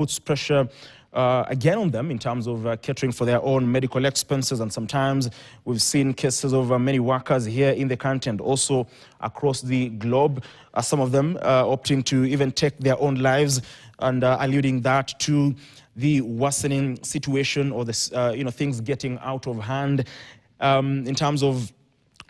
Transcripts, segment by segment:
puts pressure again on them in terms of catering for their own medical expenses. And sometimes we've seen cases of many workers here in the country and also across the globe, some of them opting to even take their own lives, and alluding that to the worsening situation or the things getting out of hand in terms of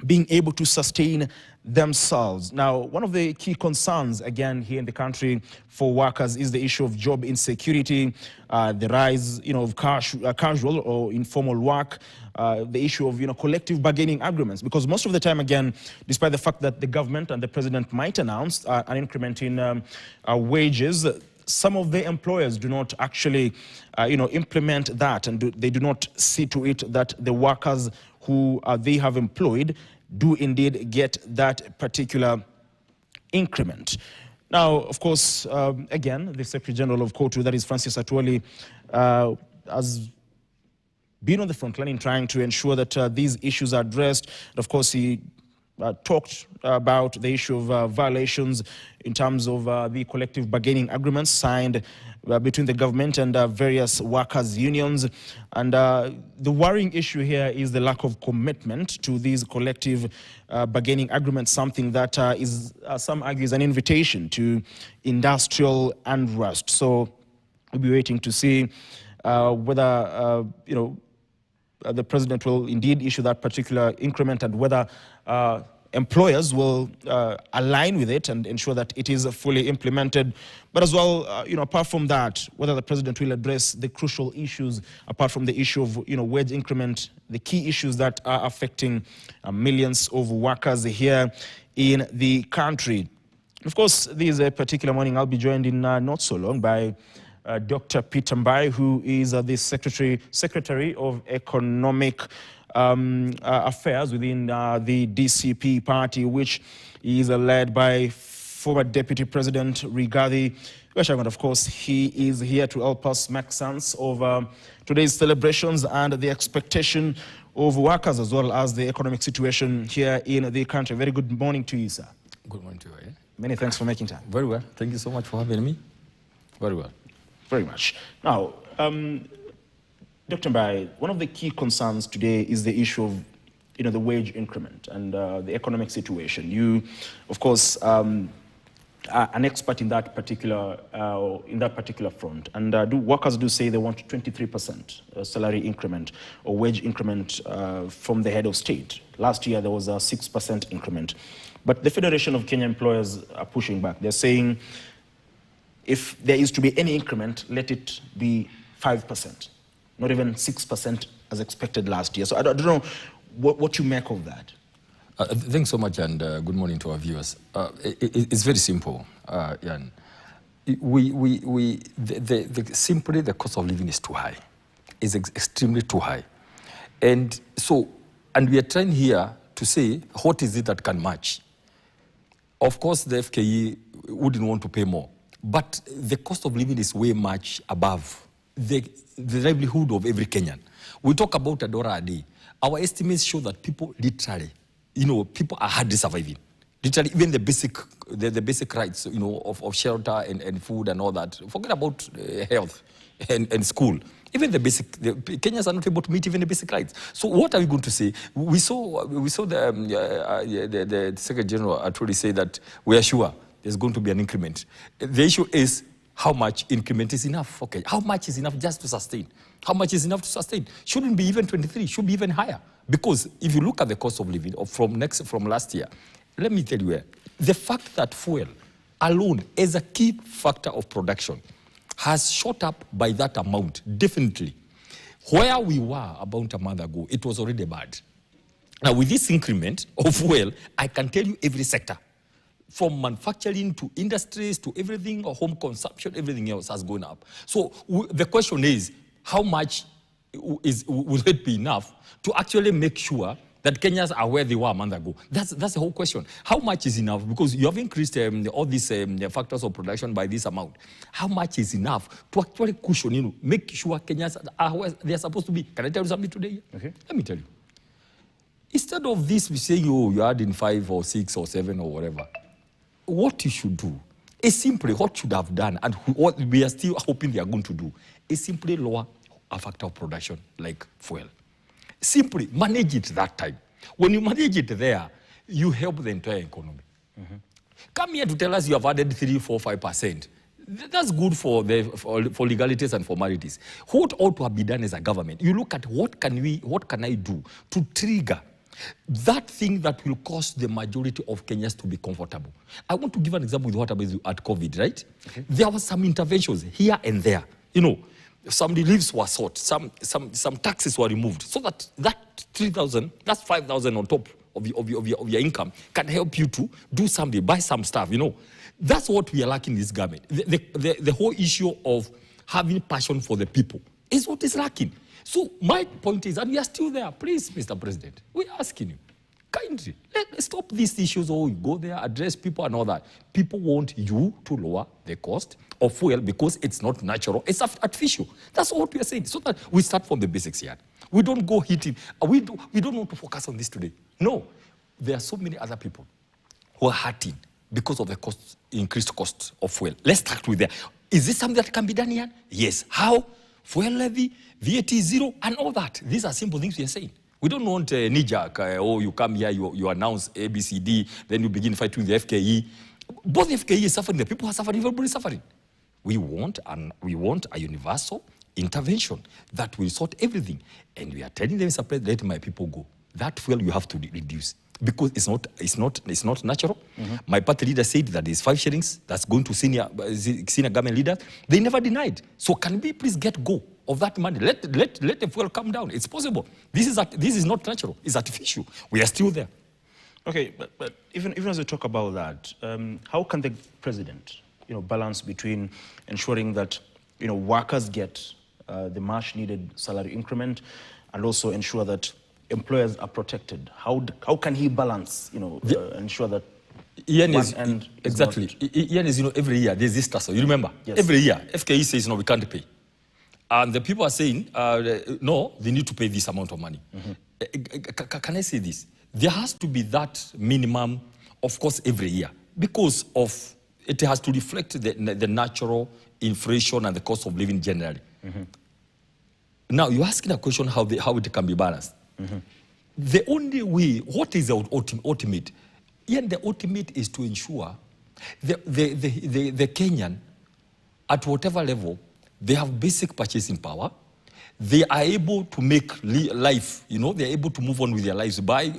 being able to sustain themselves. Now, one of the key concerns, again, here in the country for workers is the issue of job insecurity, the rise, of casual or informal work, the issue of, collective bargaining agreements. Because most of the time, again, despite the fact that the government and the president might announce an increment in wages, some of the employers do not actually, implement that, and they do not see to it that the workers who they have employed do indeed get that particular increment. Now, of course, again, the Secretary General of KOTU, that is Francis Atwoli, has been on the front line in trying to ensure that these issues are addressed. And of course, he talked about the issue of violations in terms of the collective bargaining agreements signed between the government and various workers' unions. And the worrying issue here is the lack of commitment to these collective bargaining agreements, something that is, some argue, is an invitation to industrial unrest. So we'll be waiting to see whether, the president will indeed issue that particular increment, and whether employers will align with it and ensure that it is fully implemented. But as well, apart from that, whether the president will address the crucial issues, apart from the issue of, wage increment, the key issues that are affecting millions of workers here in the country. Of course, this particular morning, I'll be joined in not so long by Dr. Peter Mbai, who is the Secretary of Economic Affairs within the DCP party, which is led by former Deputy President Rigathi Gachagua. Of course, he is here to help us make sense of today's celebrations and the expectation of workers, as well as the economic situation here in the country. Very good morning to you, sir. Good morning to you. Many thanks for making time. Very well. Thank you so much for having me. Very well. Very much. Now, Dr. Mbai, one of the key concerns today is the issue of, the wage increment and the economic situation. You, of course, are an expert in that particular front, and workers do say they want 23% salary increment or wage increment from the head of state. Last year there was a 6% increment, but the Federation of Kenya Employers are pushing back. They're saying, if there is to be any increment, let it be 5%, not even 6% as expected last year. So I don't know what you make of that. Thanks so much, and good morning to our viewers. It's very simple, Jan. Simply the cost of living is too high. It's extremely too high. And we are trying here to say, what is it that can match? Of course, the FKE wouldn't want to pay more. But the cost of living is way much above the livelihood of every Kenyan. We talk about $1 a day. Our estimates show that people literally, people are hardly surviving. Literally, even the basic rights, of shelter and food and all that. Forget about health and school. Even Kenyans are not able to meet even the basic rights. So what are we going to say? We saw the Secretary General actually say that we are sure there's going to be an increment. The issue is how much increment is enough. Okay, how much is enough just to sustain? How much is enough to sustain? Shouldn't be even 23, should be even higher. Because if you look at the cost of living from last year, let me tell you, the fact that fuel alone is a key factor of production has shot up by that amount, definitely. Where we were about a month ago, it was already bad. Now with this increment of fuel, I can tell you every sector, from manufacturing to industries to everything, or home consumption, everything else has gone up. So the question is, how much will it be enough to actually make sure that Kenyans are where they were a month ago? That's the whole question. How much is enough? Because you have increased all these factors of production by this amount. How much is enough to actually cushion, make sure Kenyans are where they are supposed to be? Can I tell you something today? Okay. Let me tell you. Instead of this, we say you're adding 5 or 6 or 7 or whatever, what you should do is simply what should have done, and what we are still hoping they are going to do, is simply lower a factor of production like fuel. Simply manage it that time. When you manage it there, you help the entire economy. Come here to tell us you have added 3, 4, 5%. That's good for legalities and formalities. What ought to have been done as a government? You look at what can I do to trigger that thing that will cause the majority of Kenyans to be comfortable. I want to give an example with what happened at COVID, right? Okay. There were some interventions here and there. You know, some reliefs were sought, some taxes were removed, so that 3,000, that's 5,000 on top of your income can help you to do something, buy some stuff, you know. That's what we are lacking in this government. The whole issue of having passion for the people is what is lacking. So my point is, and we are still there, please, Mr. President, we are asking you, kindly, let's stop these issues, you go there, address people and all that. People want you to lower the cost of fuel because it's not natural, it's artificial. That's what we are saying, so that we start from the basics here. We don't go hitting, we don't want to focus on this today. No, there are so many other people who are hurting because of the increased cost of fuel. Let's start with that. Is this something that can be done here? Yes. How? Fuel levy, VAT zero, and all that. These are simple things we are saying. We don't want knee-jerk, you come here, you announce ABCD, then you begin fighting with the FKE. Both the FKE is suffering, the people are suffering, everybody is suffering. We want a universal intervention that will sort everything. And we are telling them, Mr. President, let my people go. That fuel you have to reduce, because it's not natural. My party leader said that there's 5 shillings that's going to senior government leaders. They never denied. So can we please get go of that money? Let the fuel come down. It's possible. This is not natural. It's artificial. We are still there. Okay, but even as we talk about that, how can the president, balance between ensuring that workers get the much needed salary increment, and also ensure that employers are protected? How can he balance, ensure that Ian is exactly. Ian is, every year there's this tussle. You remember? Yes. Every year, FKE says, we can't pay. And the people are saying, no, they need to pay this amount of money. Can I say this? There has to be that minimum, of course, every year, because of it has to reflect the natural inflation and the cost of living generally. Now, you're asking a question how it can be balanced. The only way, what is the ultimate? Yeah, the ultimate is to ensure the Kenyan, at whatever level, they have basic purchasing power. They are able to make life, they're able to move on with their lives by,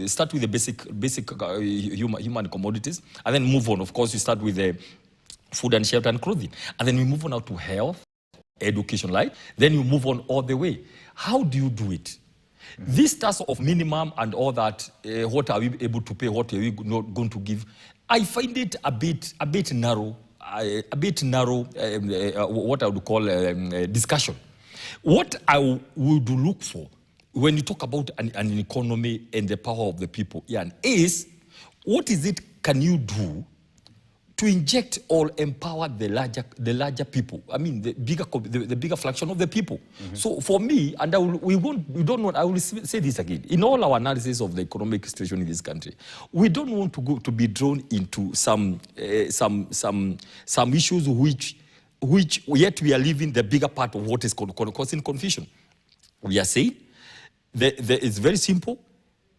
start with the basic human commodities, and then move on. Of course, you start with the food and shelter and clothing. And then we move on now to health, education, right? Then you move on all the way. How do you do it? This task of minimum and all that, what are we able to pay, what are we not going to give, I find it a bit narrow, what I would call discussion. What I would look for when you talk about an economy and the power of the people, Ian, is what is it can you do to inject or empower the larger people? I mean, the bigger fraction of the people. So for me, and I will say this again. In all our analysis of the economic situation in this country, we don't want to be drawn into some issues which yet we are leaving the bigger part of what is causing confusion. We are saying that it's very simple.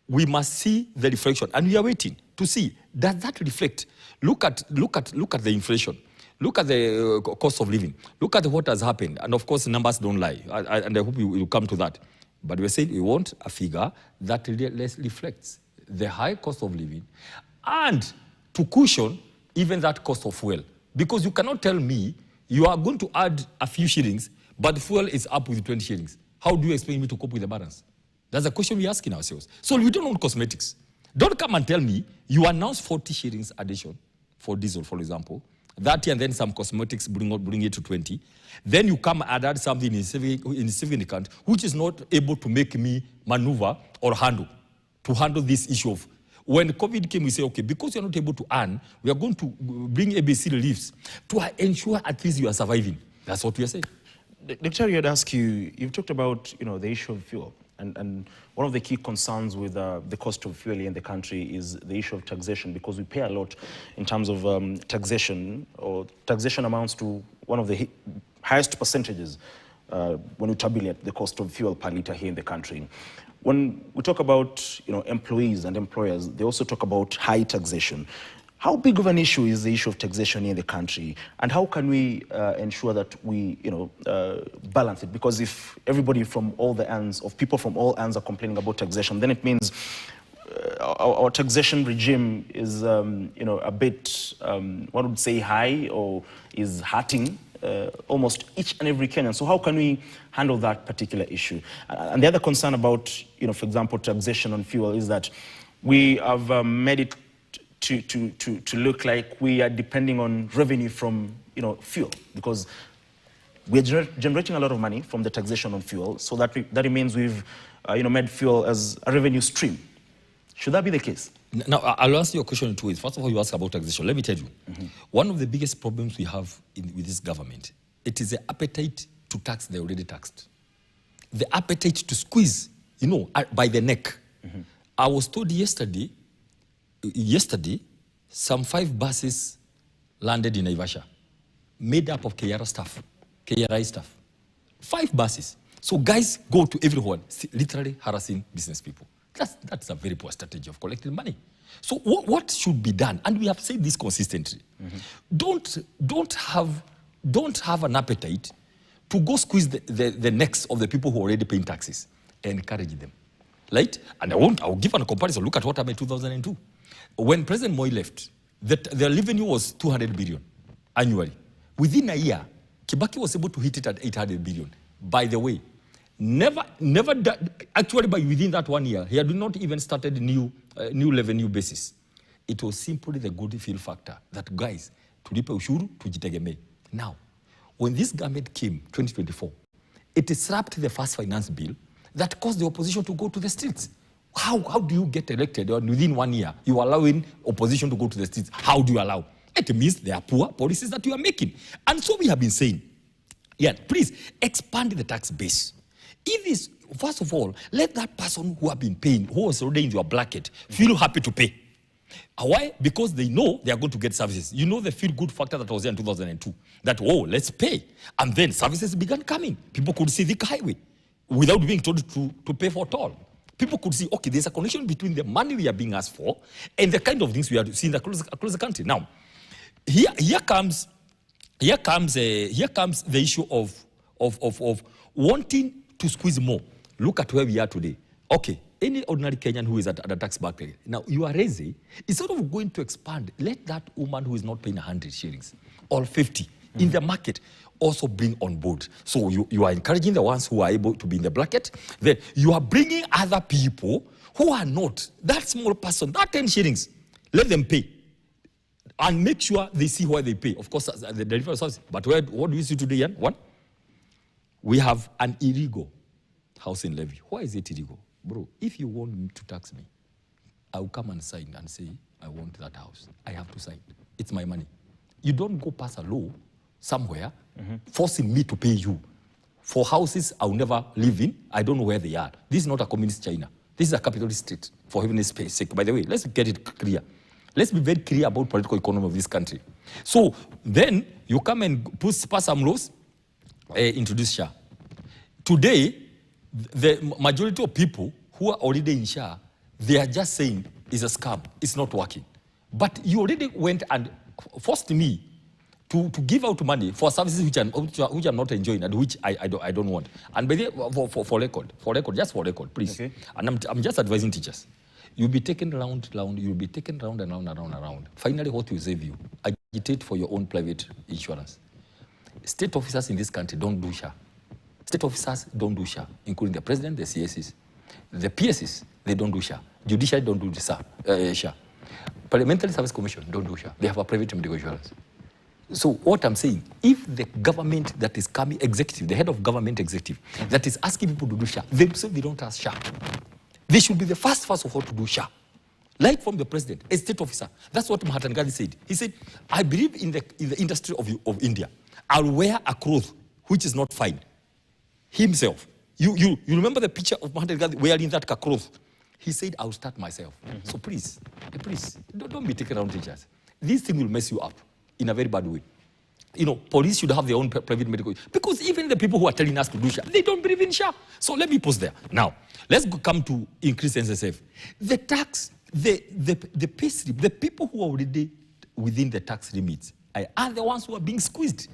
We must see the reflection, and we are waiting to see, does that reflect? Look at the inflation. Look at the cost of living. Look at what has happened. And of course, numbers don't lie. And I hope you will come to that. But we're saying we want a figure that reflects the high cost of living and to cushion even that cost of fuel. Because you cannot tell me you are going to add a few shillings, but the fuel is up with 20 shillings. How do you expect me to cope with the balance? That's a question we're asking ourselves. So we don't want cosmetics. Don't come and tell me you announce 40 shillings addition for diesel, for example, 30, and then some cosmetics bring it to 20. Then you come and add something in saving account, which is not able to make me maneuver or handle this issue of, when COVID came, we say, okay, because you're not able to earn, we are going to bring ABC reliefs to ensure at least you are surviving. That's what we are saying. Dr. I'd ask you, you've talked about, the issue of fuel. And one of the key concerns with the cost of fuel in the country is the issue of taxation, because we pay a lot in terms of taxation, or taxation amounts to one of the highest percentages when we tabulate the cost of fuel per litre here in the country. When we talk about employees and employers, they also talk about high taxation. How big of an issue is the issue of taxation in the country, and how can we ensure that we balance it? Because if everybody from all the ends, of people from all ends are complaining about taxation, then it means our taxation regime is a bit, one would say, high, or is hurting almost each and every Kenyan. So how can we handle that particular issue? And the other concern about, for example, taxation on fuel is that we have made it to look like we are depending on revenue from fuel, because we're generating a lot of money from the taxation on fuel. So that means we've made fuel as a revenue stream. Should that be the case? Now, I'll answer your question in two ways. First of all, you ask about taxation. Let me tell you, one of the biggest problems we have with this government, it is the appetite to tax the already taxed. The appetite to squeeze, by the neck. I was told yesterday, some 5 buses landed in Naivasha, made up of KRI staff. 5 buses. So guys go to everyone, literally harassing business people. That's a very poor strategy of collecting money. So what should be done? And we have said this consistently. Don't have an appetite to go squeeze the necks of the people who are already paying taxes. Encourage them, right? And I'll give a comparison. Look at what happened in 2002. When President Moi left, the revenue was 200 billion annually. Within a year, Kibaki was able to hit it at 800 billion. By the way, actually by within that 1 year, he had not even started new revenue basis. It was simply the good feel factor that, guys, tulipe ushuru, tujitegemee. Now, when this government came, 2024, it disrupted the first finance bill that caused the opposition to go to the streets. How do you get elected and within 1 year you are allowing opposition to go to the streets? How do you allow? It means there are poor policies that you are making. And so we have been saying, please expand the tax base. First of all, let that person who have been paying, who was already in your bracket, feel happy to pay. Why? Because they know they are going to get services. The feel-good factor that was there in 2002. That, let's pay. And then services began coming. People could see the highway without being told to pay for toll. People could see, okay, there's a connection between the money we are being asked for and the kind of things we are seeing across the country. Now, here comes the issue of wanting to squeeze more. Look at where we are today. Okay, any ordinary Kenyan who is at a tax bracket, now you are raising, instead of going to expand, let that woman who is not paying 100 shillings or 50 in the market also bring on board. So you are encouraging the ones who are able to be in the bracket. Then you are bringing other people who are not. That small person, that 10 shillings, let them pay. And make sure they see why they pay. Of course, the delivery service. But what do you see today, Ian? One, we have an illegal housing levy. Why is it illegal? Bro, if you want to tax me, I will come and sign and say, I want that house. I have to sign. It's my money. You don't go pass a law somewhere forcing me to pay you for houses I will never live in. I don't know where they are. This is not a communist China. This is a capitalist state, for heaven's sake. By the way, let's get it clear. Let's be very clear about political economy of this country. So then you come and pass some laws, introduce SHA. Today, the majority of people who are already in SHA, they are just saying it's a scam, it's not working. But you already went and forced me to give out money for services which I'm not enjoying and which I don't want. And by the way, for record, please. Okay. And I'm just advising teachers. You'll be taken round, you'll be taken round and round. Finally, what will save you? Agitate for your own private insurance. State officers in this country don't do SHA. State officers don't do SHA, including the president, the CSs. The PSs, they don't do SHA. Judiciary don't do SHA. Parliamentary Service Commission don't do SHA. They have a private medical insurance. So what I'm saying, if the government that is coming, executive, the head of government executive, that is asking people to do SHA, themselves they don't ask SHA. They should be the first of all to do SHA. Like from the president, a state officer. That's what Mahatma Gandhi said. He said, I believe in the industry of India. I'll wear a cloth which is not fine. Himself. You remember the picture of Mahatma Gandhi wearing that cloth? He said, I'll start myself. So please, don't be taken around teachers. This thing will mess you up in a very bad way. You know, police should have their own private medical, because even the people who are telling us to do SHA, they don't believe in SHA. So let me pause there. Now, let's come to increase NSSF. The tax, the pay slip, the people who are already within the tax limits are the ones who are being squeezed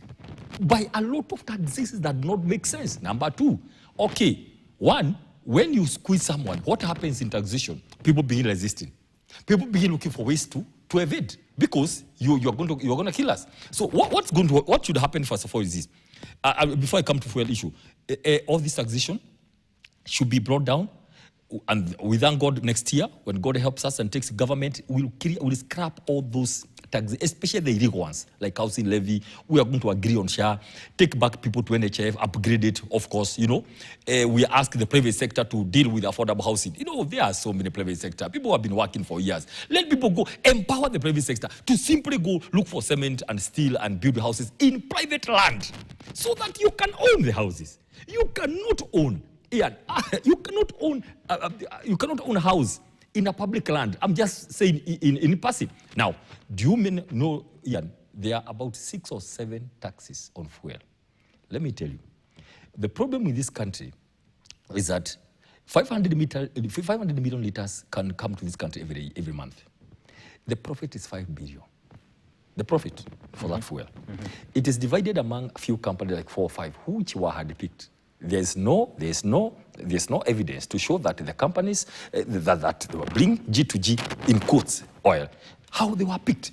by a lot of taxes that do not make sense. Number two, okay, one, when you squeeze someone, what happens in taxation? People begin resisting. People begin looking for ways to evade, because you're going to kill us. So what should happen first of all is this. Before I come to fuel issue, all this taxation should be brought down, and we thank God next year when God helps us and takes government, we'll scrap all those taxes, especially the illegal ones like housing levy. We are going to agree on SHA, take back people to NHF, upgrade it, of course. You know, we ask the private sector to deal with affordable housing. You know, there are so many private sector. People have been working for years. Let people go, empower the private sector to simply go look for cement and steel and build houses in private land, so that you can own the houses. You cannot own, Ian, you cannot own a house in a public land. I'm just saying in passing. Now, do you know, Ian, there are about 6 or 7 taxes on fuel. Let me tell you, the problem with this country is that 500 million liters can come to this country every month. The profit is 5 billion. The profit for that fuel. It is divided among a few companies, like 4 or 5, which were handpicked. There's no evidence to show that the companies that were bring G2G in quotes oil, how they were picked.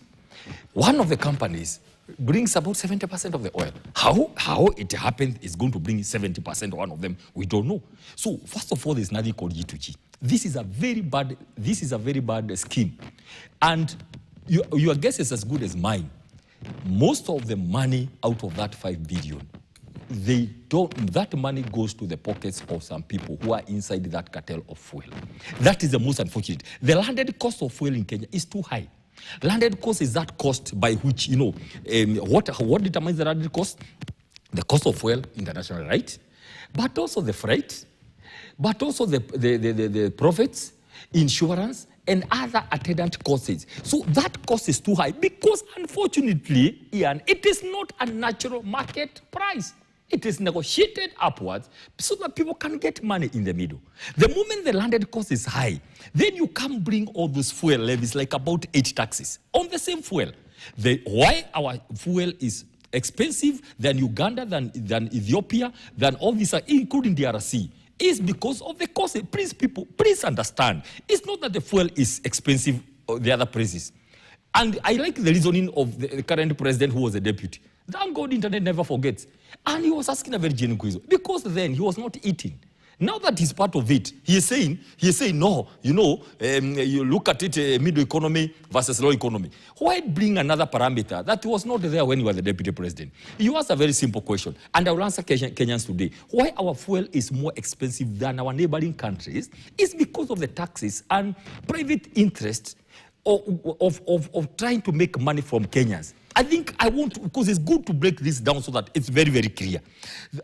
One of the companies brings about 70% of the oil. How it happened is going to bring 70%, one of them, we don't know. So first of all, there's nothing called G2G. This is a very bad scheme. And your guess is as good as mine. Most of the money out of that 5 billion, that money goes to the pockets of some people who are inside that cartel of fuel. That is the most unfortunate. The landed cost of fuel in Kenya is too high. Landed cost is that cost by which, you know, what determines the landed cost? The cost of fuel, international, right? But also the freight, but also the profits, insurance, and other attendant costs. So that cost is too high because, unfortunately, Ian, it is not a natural market price. It is negotiated upwards so that people can get money in the middle. The moment the landed cost is high, then you can bring all those fuel levies, like about 8 taxes on the same fuel. Why our fuel is expensive than Uganda, than Ethiopia, than all these, including DRC, is because of the cost. Please understand. It's not that the fuel is expensive or the other prices. And I like the reasoning of the current president, who was a deputy. Thank God internet never forgets. And he was asking a very genuine question, because then he was not eating. Now that he's part of it, he is saying, no, you know, you look at it, middle economy versus low economy. Why bring another parameter that was not there when you were the deputy president? You asked a very simple question, and I will answer Kenyans today. Why our fuel is more expensive than our neighboring countries is because of the taxes and private interest of trying to make money from Kenyans. I think I want to, because it's good to break this down so that it's very, very clear.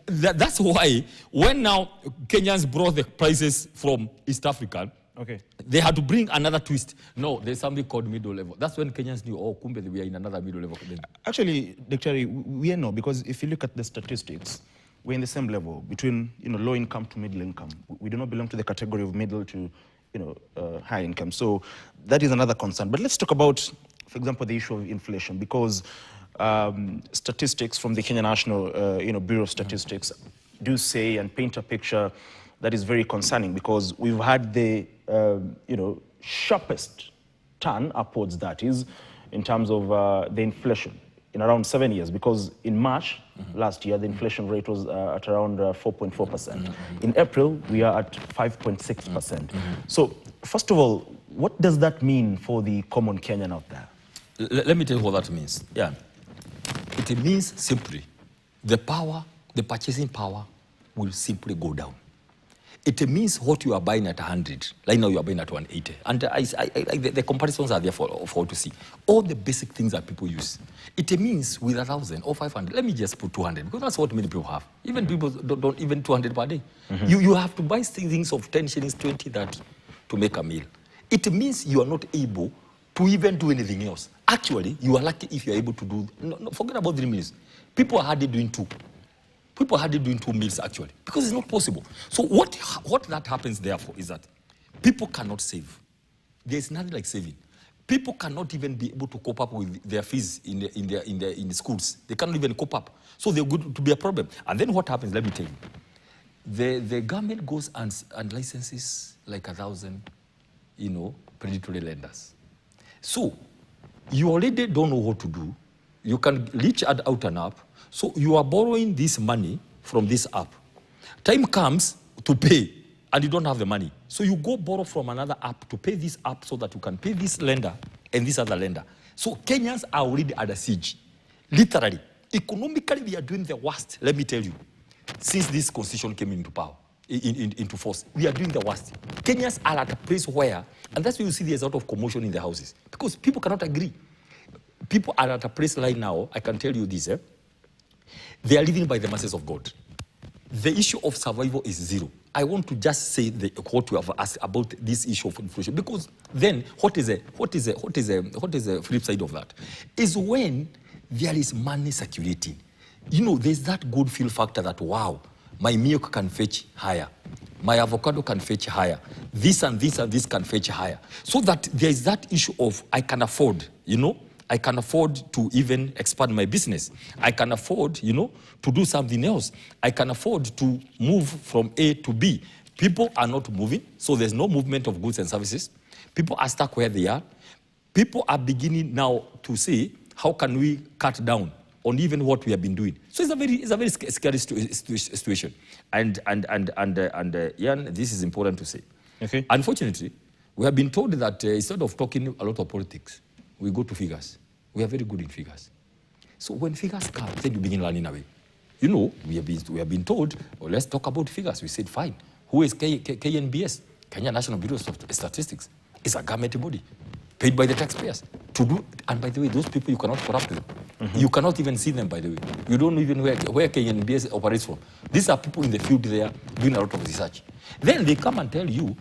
That's why when now Kenyans brought the prices from East Africa, okay, they had to bring another twist. No, there's something called middle level. That's when Kenyans knew, oh, kumbe, we are in another middle level. Actually, Dr. we are not, because if you look at the statistics, we're in the same level between, you know, low income to middle income. We do not belong to the category of middle to, you know, high income. So that is another concern. But let's talk about, for example, the issue of inflation, because statistics from the Kenya National Bureau of Statistics do say and paint a picture that is very concerning, because we've had the sharpest turn upwards, that is, in terms of the inflation in around 7 years, because in March last year, the inflation rate was at around 4.4%. In April, we are at 5.6%. So, first of all, what does that mean for the common Kenyan out there? Let me tell you what that means. Yeah, it means simply the purchasing power will simply go down. it means what you are buying at 100, like now you are buying at 180. And the comparisons are there for to see. All the basic things that people use. It means with 1,000 or 500, let me just put 200, because that's what many people have. Even people don't even 200 per day. You have to buy things of 10 shillings, 20, 30 to make a meal. It means you are not able to even do anything else. Actually, you are lucky if you are able to do, no, forget about 3 meals. People are hardly doing 2. People are hardly doing 2 meals actually, because it's not possible. So what that happens therefore is that people cannot save. There's nothing like saving. People cannot even be able to cope up with their fees in the schools. They cannot even cope up. So they're going to be a problem. And then what happens, let me tell you. The government goes and licenses like 1,000, predatory lenders. So you already don't know what to do. You can reach out an app. So you are borrowing this money from this app. Time comes to pay, and you don't have the money. So you go borrow from another app to pay this app so that you can pay this lender and this other lender. So Kenyans are already under siege. Literally. Economically, we are doing the worst, let me tell you, since this constitution came into power, into force. We are doing the worst. Kenyans are at a place where, and that's why you see there's a lot of commotion in the houses, because people cannot agree. People are at a place right now, I can tell you this, they are living by the mercies of God. The issue of survival is zero. I want to just say what you have asked about this issue of inflation, because then what is the flip side of that? Is when there is money circulating. There's that good feel factor that, wow, my milk can fetch higher. My avocado can fetch higher. This and this and this can fetch higher. So that there is that issue of I can afford, I can afford to even expand my business. I can afford, to do something else. I can afford to move from A to B. People are not moving, so there's no movement of goods and services. People are stuck where they are. People are beginning now to say, how can we cut down on even what we have been doing? So it's a very scary situation. And Ian, this is important to say. Okay. Unfortunately, we have been told that instead of talking a lot of politics, we go to figures. We are very good in figures. So when figures come, then you begin running away. We have been told, well, let's talk about figures. We said, fine. Who is KNBS? Kenya National Bureau of Statistics. It's a government body paid by the taxpayers to do. And by the way, those people, you cannot corrupt them. You cannot even see them, by the way. You don't know even where KNBS operates from. These are people in the field there doing a lot of research. Then they come and tell you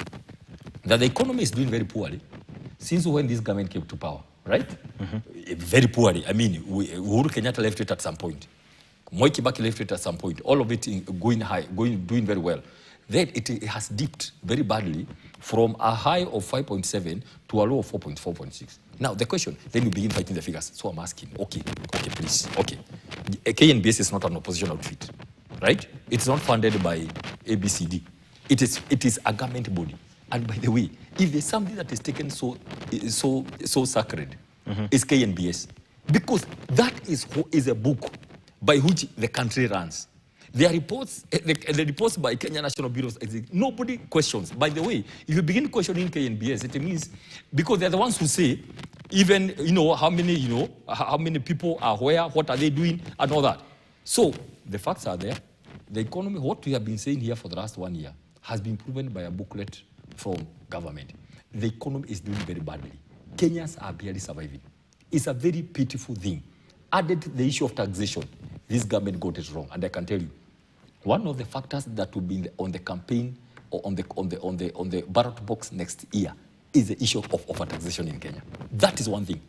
that the economy is doing very poorly since when this government came to power. Right? Very poorly. I mean, Uhuru Kenyatta left it at some point. Moi Kibaki left it at some point. All of it going high, doing very well. Then it has dipped very badly from a high of 5.7 to a low of 4.6. Now, the question, then you begin fighting the figures. So I'm asking, okay, please, okay. KNBS is not an opposition outfit, right? It's not funded by ABCD. It is a government body. And by the way, if there's something that is taken so sacred, it's KNBS. Because that is a book by which the country runs. There are reports, the reports by Kenya National Bureau of Statistics, nobody questions. By the way, if you begin questioning KNBS, it means, because they're the ones who say, even, how many people are where, what are they doing, and all that. So, the facts are there. The economy, what we have been saying here for the last 1 year, has been proven by a booklet from government. The economy is doing very badly. Kenyans are barely surviving. It's a very pitiful thing. Added to the issue of taxation, this government got it wrong. And I can tell you, one of the factors that will be on the campaign or on the ballot box next year is the issue of over-taxation in Kenya. That is one thing.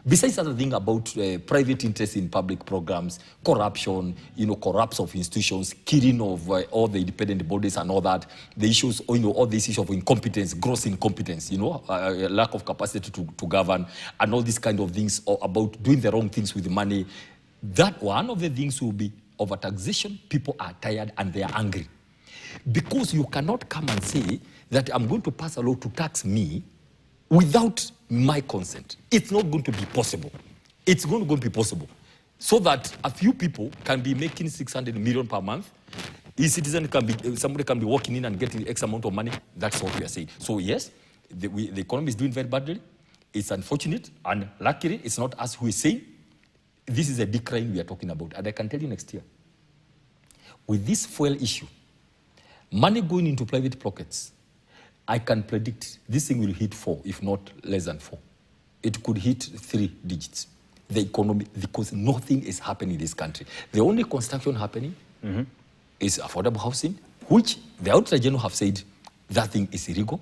Besides other thing about private interest in public programs, corruption, corrupts of institutions, killing of all the independent bodies and all that, the issues, all these issues of incompetence, gross incompetence, lack of capacity to govern, and all these kind of things about doing the wrong things with money. That one of the things will be over taxation. People are tired and they are angry. Because you cannot come and say that I'm going to pass a law to tax me without my consent. It's not going to be possible. It's not going to be possible. So that a few people can be making 600 million per month. Somebody can be walking in and getting X amount of money. That's what we are saying. So yes, the economy is doing very badly. It's unfortunate, and luckily, it's not us who is saying. This is a decline we are talking about. And I can tell you next year, with this fuel issue, money going into private pockets, I can predict this thing will hit 4, if not less than 4. It could hit 3 digits. The economy, because nothing is happening in this country. The only construction happening is affordable housing, which the Auditor General have said that thing is illegal.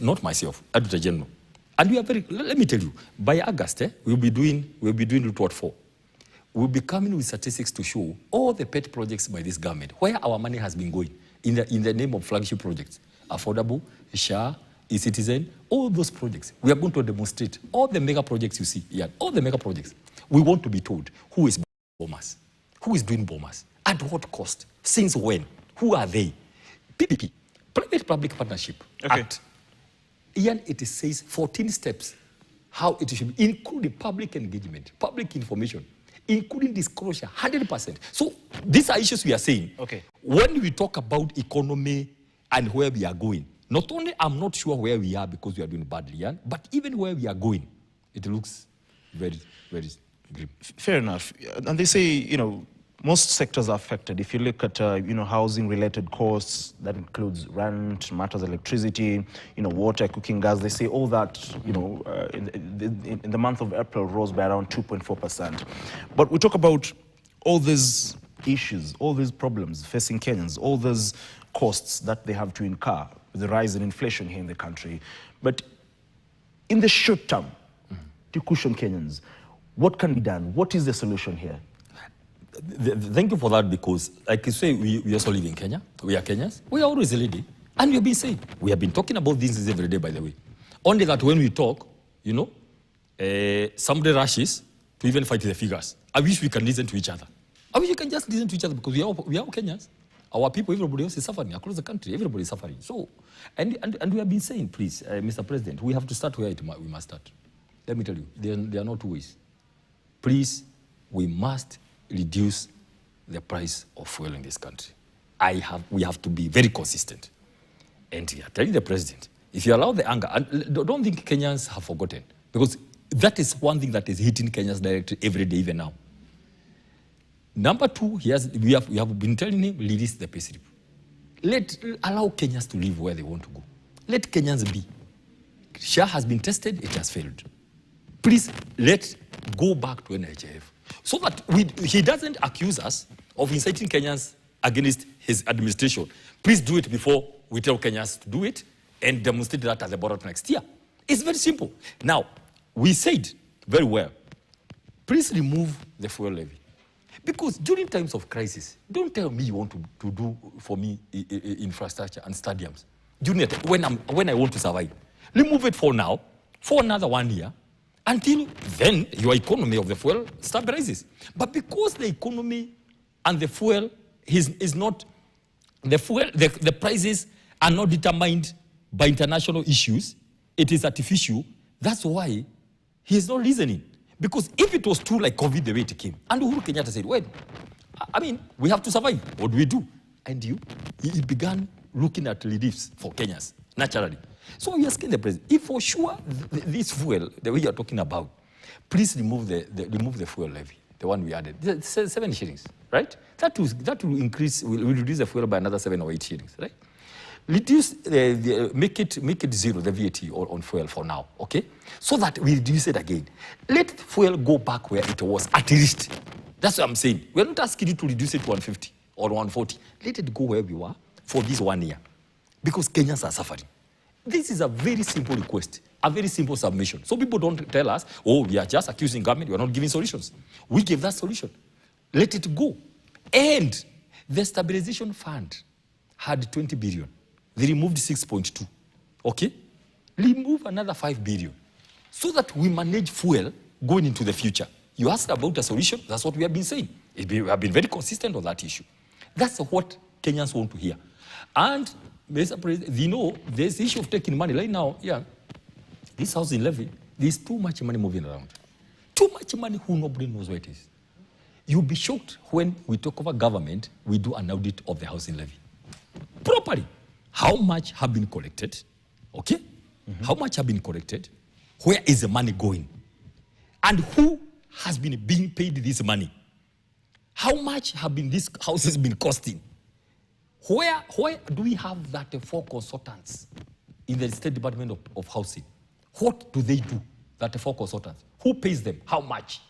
Not myself, Auditor General. And we are very, let me tell you, by August, we'll be doing report 4. We'll be coming with statistics to show all the pet projects by this government, where our money has been going in the name of flagship projects. Affordable, SHA, e-citizen, all those projects. We are going to demonstrate all the mega projects you see here, all the mega projects. We want to be told who is bombers, who is doing bombers, at what cost, since when, who are they? PPP, Private-Public Partnership Act. Ian, it says 14 steps how it should be, including public engagement, public information, including disclosure, 100%. So these are issues we are saying. Okay. When we talk about economy and where we are going, not only I'm not sure where we are because we are doing badly, Ian, but even where we are going, it looks very, very grim. Fair enough. And they say, most sectors are affected. If you look at, housing-related costs, that includes rent, matters electricity, water, cooking gas. They say all that, in the month of April rose by around 2.4%. But we talk about all these issues, all these problems facing Kenyans, all those costs that they have to incur with the rise in inflation here in the country. But in the short term, to cushion Kenyans, what can be done? What is the solution here? Thank you for that, because like you say, we also live in Kenya. We are Kenyans. We are always leading. And we have been saying, we have been talking about these every day, by the way. Only that when we talk, somebody rushes to even fight the figures. I wish we can listen to each other. I wish we can just listen to each other, because we are Kenyans. Our people, everybody else is suffering across the country. Everybody is suffering. So, and we have been saying, please, Mr. President, we have to start where we must start. Let me tell you, there are no two ways. Please, we must reduce the price of fuel in this country. We have to be very consistent. And we are telling the president, if you allow the anger, and don't think Kenyans have forgotten, because that is one thing that is hitting Kenyans directly every day, even now. Number two, we have been telling him, release the pay slip. Allow Kenyans to live where they want to go. Let Kenyans be. SHA has been tested, it has failed. Please, let's go back to NHIF. So that he doesn't accuse us of inciting Kenyans against his administration. Please do it before we tell Kenyans to do it and demonstrate that at the ballot next year. It's very simple. Now, we said very well, please remove the fuel levy. Because during times of crisis, don't tell me you want to do for me infrastructure and stadiums. During when I want to survive. Remove it for now, for another 1 year, until then your economy of the fuel stabilizes. But because the economy and the fuel is not, the prices are not determined by international issues, it is artificial, that's why he is not reasoning. Because if it was true like COVID the way it came, and Uhuru Kenyatta said, well, we have to survive, what do we do? And he began looking at reliefs for Kenyans, naturally. So we are asking the president, if for sure this fuel, the way you are talking about, please remove the fuel levy, the one we added, 7 shillings, right? That will increase, will reduce the fuel by another 7 or 8 shillings, right? Reduce, make it zero, the VAT on fuel for now, okay? So that we reduce it again. Let fuel go back where it was, at least. That's what I'm saying. We're not asking you to reduce it to 150 or 140. Let it go where we were for this 1 year. Because Kenyans are suffering. This is a very simple request, a very simple submission. So people don't tell us, oh, we are just accusing government, we are not giving solutions. We gave that solution. Let it go. And the stabilization fund had 20 billion. They removed 6.2. Okay? Remove another 5 billion so that we manage fuel going into the future. You asked about a solution. That's what we have been saying. We have been very consistent on that issue. That's what Kenyans want to hear. And, Mr. President, there's the issue of taking money. Right now, this housing levy, there's too much money moving around. Too much money who nobody knows where it is. You'll be shocked when we talk about government, we do an audit of the housing levy. Properly. How much have been collected? Okay? Mm-hmm. How much have been collected? Where is the money going? And who has been being paid this money? How much have these houses been costing? Where do we have 34 consultants in the State Department of Housing? What do they do, 34 consultants? Who pays them? How much?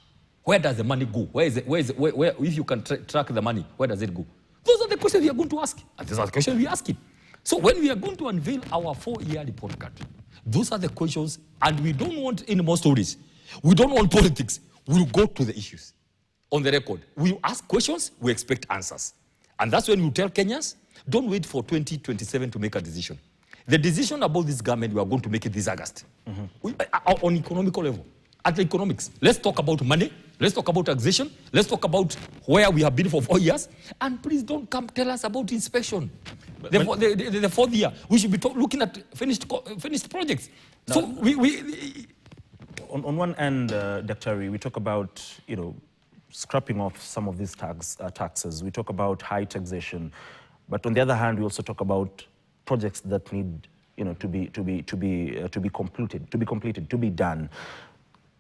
Where does the money go? Where if you can track the money, where does it go? Those are the questions we are going to ask. And those are the questions we are asking. So when we are going to unveil our 4-year report card, those are the questions, and we don't want any more stories. We don't want politics. We'll go to the issues. On the record, we ask questions, we expect answers. And that's when you tell Kenyans, don't wait for 2027 to make a decision. The decision about this government, we are going to make it this August. On economical level, at the economics. Let's talk about money. Let's talk about taxation. Let's the 4 years. For 4 years. And please don't come tell us about inspection. The 4th year, we should be looking at finished projects. No. So on one end, Dr. we talk about, scrapping off some of these taxes. We talk about high taxation, but on the other hand, we also talk about projects that need, to be completed, to be done.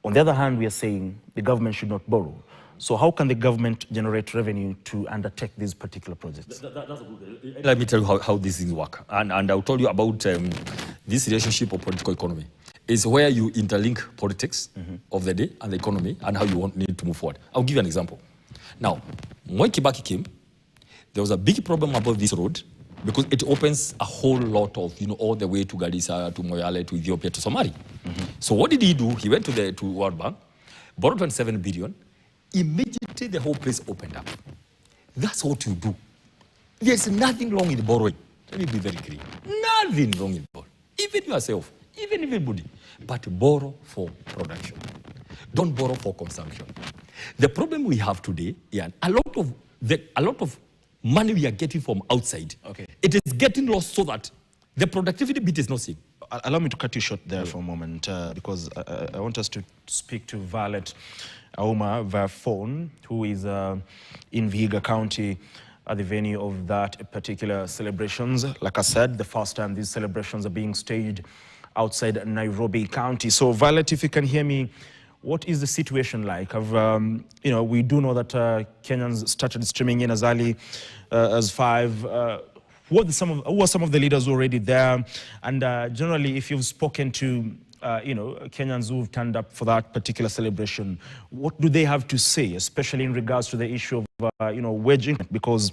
On the other hand, we are saying the government should not borrow. So how can the government generate revenue to undertake these particular projects? That's a good. Let me tell you how these things work. And I'll tell you about this relationship of political economy. Is where you interlink politics of the day and the economy and how you need to move forward. I'll give you an example. Now, when Kibaki came, there was a big problem about this road because it opens a whole lot of, all the way to Garissa, to Moyale, to Ethiopia, to Somali. So what did he do? He went to World Bank, borrowed 27 billion. Immediately the whole place opened up. That's what you do. There's nothing wrong in borrowing. Let me be very clear. Nothing wrong in borrowing. Even yourself, even everybody. But borrow for production. Don't borrow for consumption. The problem we have today, Ian, a lot of money we are getting from outside, it is getting lost so that the productivity bit is not seen. Allow me to cut you short there for a moment because I want us to speak to Violet Auma via phone, who is in Vihiga County at the venue of that particular celebrations. Like I said, the first time these celebrations are being staged outside Nairobi County. So Violet, if you can hear me, what is the situation like? We do know that Kenyans started streaming in as early as 5. Who are some of the leaders already there? And generally, if you've spoken to Kenyans who've turned up for that particular celebration, what do they have to say, especially in regards to the issue of wage increment? Because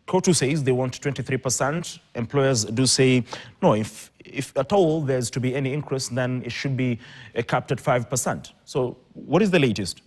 Kotu says they want 23%. Employers do say no. If at all there's to be any increase, then it should be capped at 5%. So, what is the latest?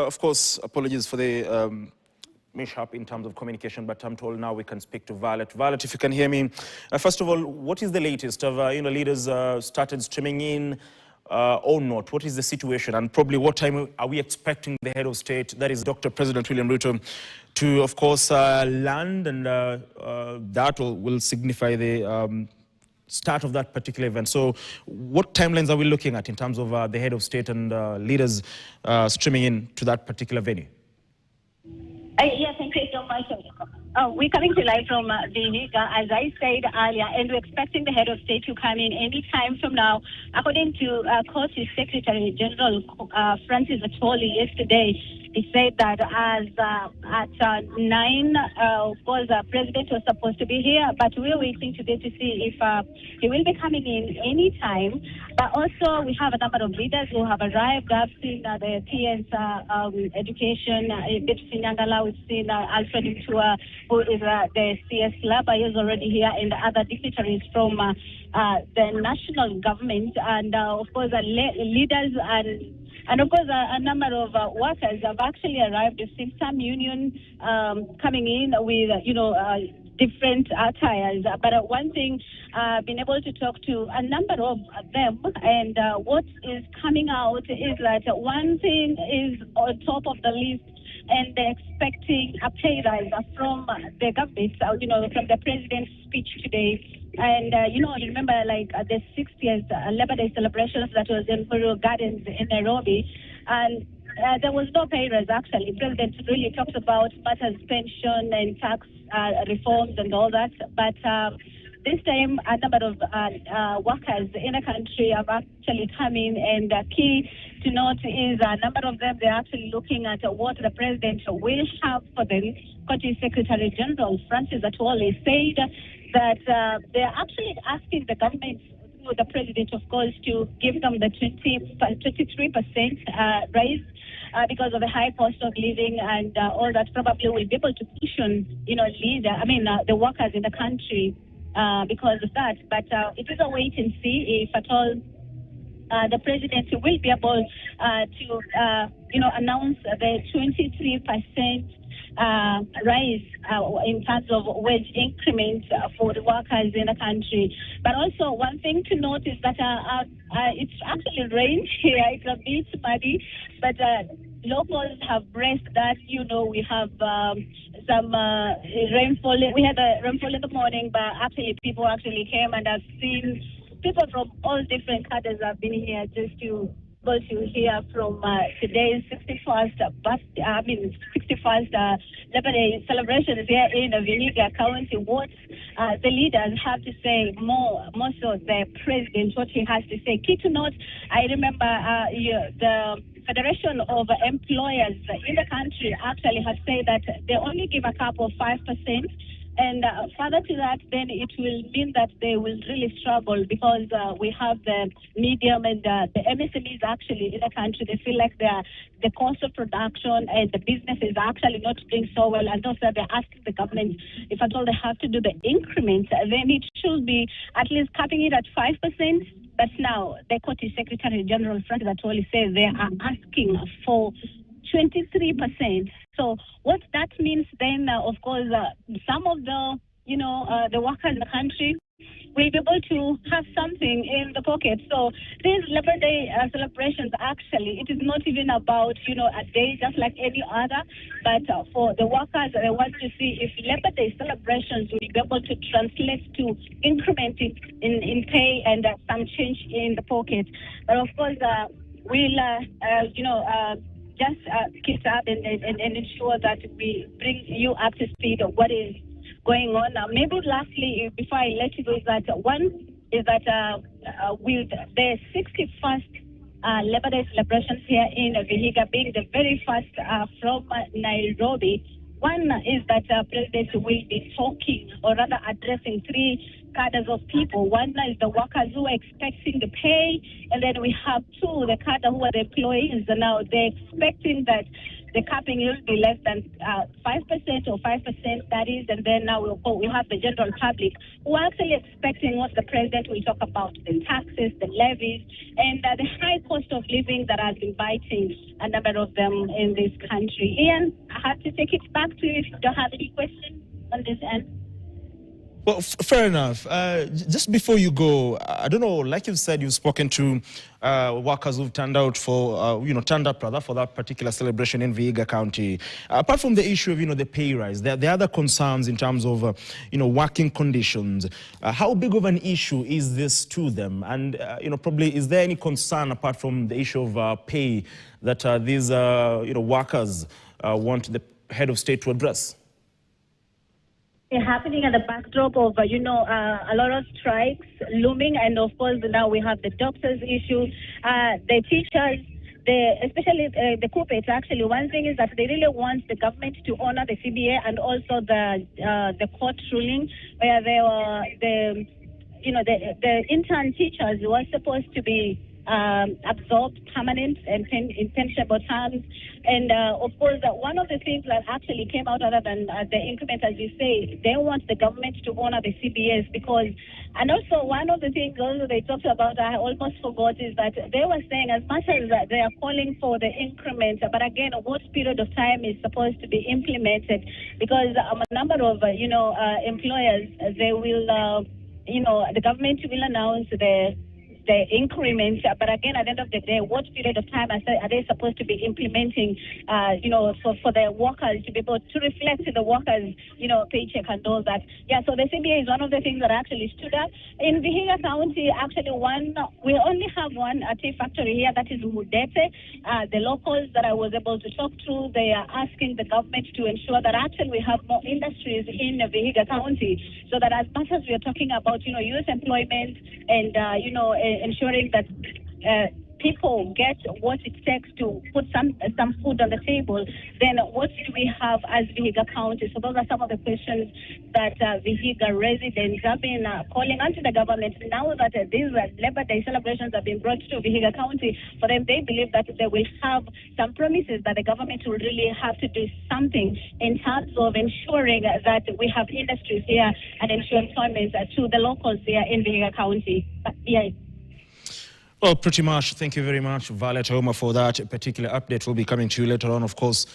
of course, apologies for the mishap in terms of communication, but I'm told now we can speak to Violet. Violet, if you can hear me. First of all, what is the latest? Have leaders started streaming in or not? What is the situation? And probably what time are we expecting the head of state, that is Dr. President William Ruto, to, of course, land, and that will signify the start of that particular event. So what timelines are we looking at in terms of the head of state and leaders streaming in to that particular venue? Yes, thank you so much. We're coming to live from Vihiga, as I said earlier, and we're expecting the head of state to come in any time from now. According to Coach's Secretary General Francis Atwoli yesterday, he said that as at 9, of course, the president was supposed to be here, but we're waiting today to see if he will be coming in any time. But also, we have a number of leaders who have arrived. I've seen the TN's education, Deputy Nyangala. We've seen Alfred Mtua, who is the CS Laba, is already here, and other dignitaries from the national government, and of course, leaders and of course, a number of workers have actually arrived. We've seen some union coming in with, different attires. But one thing, been able to talk to a number of them, and what is coming out is that one thing is on top of the list, and they're expecting a pay rise from the government, from the president's speech today. And, remember, like the 60th Labor Day celebrations that was in Furu Gardens in Nairobi, and there was no pay rise, actually. The president really talked about matters, pension and tax reforms and all that. But this time, a number of workers in the country have actually come in, and key to note is a number of them, they're actually looking at what the president will have for them. Coach's Secretary General Francis Atwoli said that they're actually asking the government, through the president, of course, to give them the 23% raise because of the high cost of living and all that. Probably will be able to cushion, the workers in the country because of that. But it is a wait and see if at all the president will be able to, announce the 23% rise in terms of wage increment for the workers in the country. But also one thing to note is that it's actually rained here. It's a bit muddy, but locals have braced that. We have some rainfall. We had a rainfall in the morning, but actually people actually came, and I've seen people from all different cadres have been here just to hear from today's 61st Labor Day celebrations here in Vihiga County. What the leaders have to say, more so the president, what he has to say. Key to note, I remember the Federation of Employers in the country actually has said that they only give a cap of 5%. And further to that, then it will mean that they will really struggle because we have the medium and the MSMEs actually in the country. They feel like the cost of production and the business is actually not doing so well. And also they're asking the government, if at all they have to do the increment, then it should be at least capping it at 5%. But now the Coach's Secretary General Francis Atwoli says they are asking for 23%. So what that means then, of course, some of the, the workers in the country will be able to have something in the pocket. So these Labor Day celebrations, actually, it is not even about, a day just like any other, but for the workers, they want to see if Labor Day celebrations will be able to translate to incrementing in pay and some change in the pocket. But of course, we'll, just keep up and ensure that we bring you up to speed of what is going on. Maybe lastly, before I let you go, is that one is that with the 61st Labor Day celebrations here in Vihiga being the very first from Nairobi, one is that President will be talking or rather addressing three cadres of people. One is the workers who are expecting the pay, and then we have two, the cadre who are the employees. And now they're expecting that the capping will be less than 5% or 5%, that is, and then now we'll have the general public who are actually expecting what the president will talk about, the taxes, the levies, and the high cost of living that has been biting a number of them in this country. Ian, I have to take it back to you if you don't have any questions on this end. Well, fair enough. Just before you go, I don't know, like you've said, you've spoken to workers who've turned out for, turned up rather for that particular celebration in Vihiga County. Apart from the issue of, the pay rise, there are other concerns in terms of, working conditions. How big of an issue is this to them? And, probably, is there any concern apart from the issue of pay that these, workers want the head of state to address? Happening at the backdrop of, a lot of strikes looming, and of course now we have the doctors issue, the teachers, especially the corporates. Actually, one thing is that they really want the government to honor the CBA and also the court ruling where they were the intern teachers were supposed to be absorbed permanent and in pensionable terms. And of course, one of the things that actually came out other than the increment, as you say, they want the government to honor the CBS because, and also one of the things also they talked about, I almost forgot, is that they were saying as much as they are calling for the increment, but again, what period of time is supposed to be implemented? Because a number of, employers, they will, the government will announce the increment, but again, at the end of the day, what period of time are they supposed to be implementing, for the workers to be able to reflect the workers, paycheck and all that. Yeah, so the CBA is one of the things that actually stood up. In Vihiga County, actually we only have one tea factory here, that is Mudete. The locals that I was able to talk to, they are asking the government to ensure that actually we have more industries in Vihiga County, so that as much as we are talking about, youth employment and, ensuring that people get what it takes to put some food on the table, then what do we have as Vihiga County? So those are some of the questions that Vihiga residents have been calling onto the government. Now that these Labor Day celebrations have been brought to Vihiga County, for them, they believe that they will have some promises that the government will really have to do something in terms of ensuring that we have industries here and ensure employment to the locals here in Vihiga County. Yeah. Well, pretty much. Thank you very much, Violet Homa, for that particular update. We'll be coming to you later on, of course,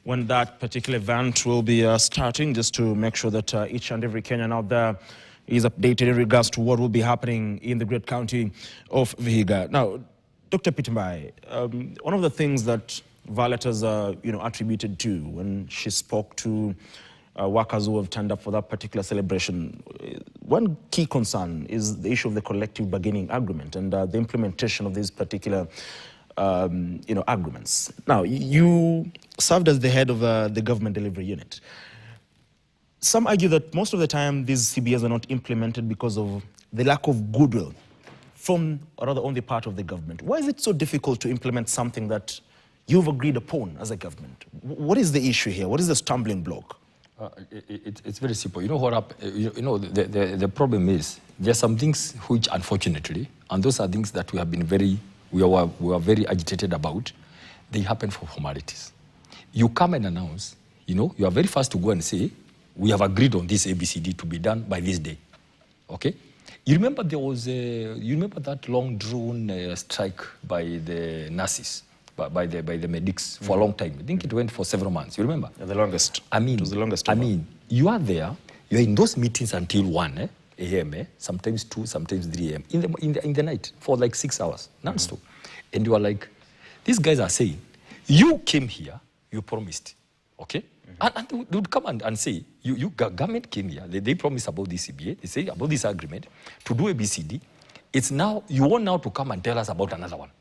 when that particular event will be starting, just to make sure that each and every Kenyan out there is updated in regards to what will be happening in the great county of Vihiga. Now, Dr. Pitimbai, one of the things that Violet has, attributed to when she spoke to workers who have turned up for that particular celebration, one key concern is the issue of the collective bargaining agreement and the implementation of these particular, agreements. Now, you served as the head of the government delivery unit. Some argue that most of the time these CBAs are not implemented because of the lack of goodwill from, or rather on the part of the government. Why is it so difficult to implement something that you've agreed upon as a government? What is the issue here? What is the stumbling block? It's very simple. You know what? The problem is there are some things which, unfortunately, and those are things that we have been we were very agitated about. They happen for formalities. You come and announce. You are very fast to go and say, we have agreed on this ABCD to be done by this day. Okay? You remember there was that long drawn strike by the nurses. By the medics for a long time. I think it went for several months. You remember? Yeah, the longest. It was the longest. You are there. You are in those meetings until 1 a.m. Sometimes 2, sometimes 3 a.m. in the night for like 6 hours, non-stop. And you are like, these guys are saying, you came here, you promised, okay? And they would come and say, you government came here. They promised about this CBA. They say about this agreement to do ABCD. It's now you want now to come and tell us about another one.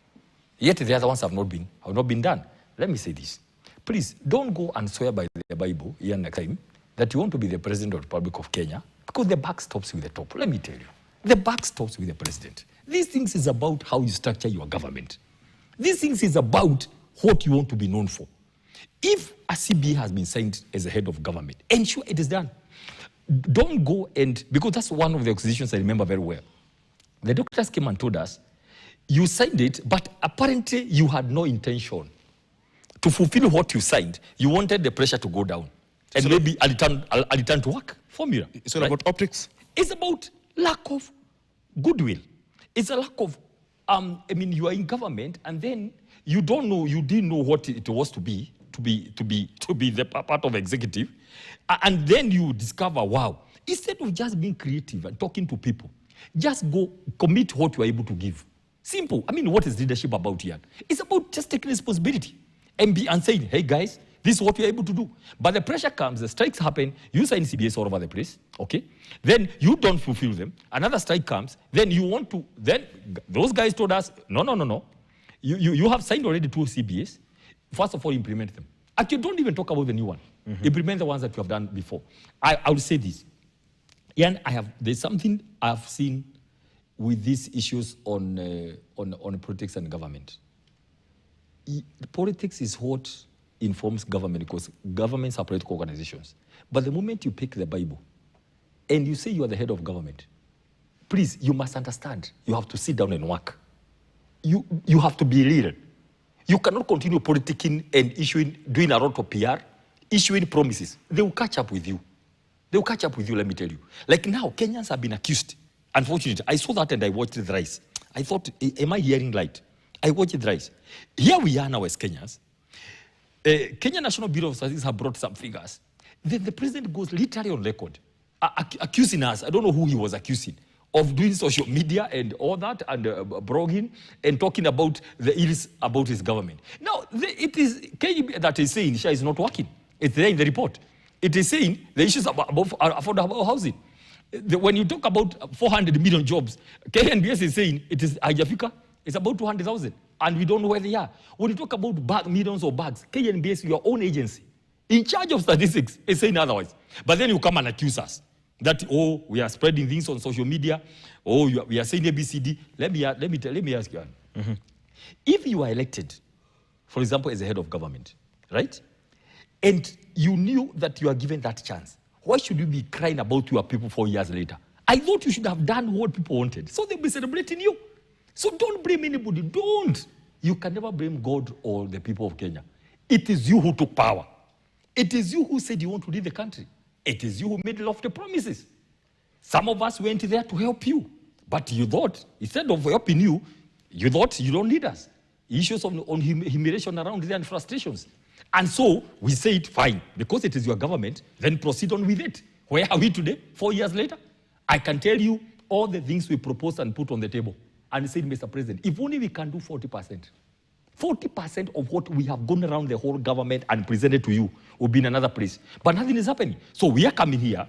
Yet the other ones have not been done. Let me say this. Please, don't go and swear by the Bible here next time that you want to be the President of the Republic of Kenya, because the buck stops with the top. Let me tell you. The buck stops with the president. These things is about how you structure your government. These things is about what you want to be known for. If a CBA has been signed as a head of government, ensure it is done. Don't go because that's one of the acquisitions I remember very well. The doctors came and told us, you signed it, but apparently you had no intention to to fulfill what you signed, you wanted the pressure to go down. And so maybe a return to work formula. It's all about optics? It's about lack of goodwill. It's a lack of, you are in government and then you didn't know what it was to be the part of executive. And then you discover, wow, instead of just being creative and talking to people, just go commit what you are able to give. Simple. What is leadership about here? It's about just taking responsibility and saying, hey guys, this is what you're able to do. But the pressure comes, the strikes happen, you sign CBS all over the place, okay? Then you don't fulfill them, another strike comes, then those guys told us, no. You have signed already 2 CBS. First of all, implement them. Actually, don't even talk about the new one. Implement the ones that you have done before. I will say this. There's something I've seen with these issues on politics and government. Politics is what informs government because governments are political organizations. But the moment you pick the Bible and you say you are the head of government, please, you must understand, you have to sit down and work. You have to be real. You cannot continue politicking and doing a lot of PR, issuing promises. They will catch up with you. They will catch up with you, let me tell you. Like now, Kenyans have been accused. Unfortunately, I saw that and I watched it rise. I thought, am I hearing right? I watched it rise. Here we are now as Kenyans. Kenya National Bureau of Statistics have brought some figures. Then the president goes literally on record, accusing us, I don't know who he was accusing, of doing social media and all that, and blogging, and talking about the ills about his government. Now, it is KGB that is saying Sha is not working. It's there in the report. It is saying the issues about affordable housing. When you talk about 400 million jobs, KNBS is saying it is Ajafika, it's about 200,000. And we don't know where they are. When you talk about millions of bags, KNBS, your own agency, in charge of statistics, is saying otherwise. But then you come and accuse us that, oh, we are spreading things on social media. Oh, we are saying ABCD. Let me ask you. If you are elected, for example, as a head of government, right? And you knew that you are given that chance, why should you be crying about your people 4 years later? I thought you should have done what people wanted. So they'll be celebrating you. So don't blame anybody. Don't. You can never blame God or the people of Kenya. It is you who took power. It is you who said you want to lead the country. It is you who made lofty promises. Some of us went there to help you. But you thought, instead of helping you, you thought you don't need us. Issues on humiliation around there and frustrations. And so we said, fine, because it is your government, then proceed on with it. Where are we today, 4 years later? I can tell you all the things we proposed and put on the table. And said, Mr. President, if only we can do 40%. 40% of what we have gone around the whole government and presented to you will be in another place. But nothing is happening. So we are coming here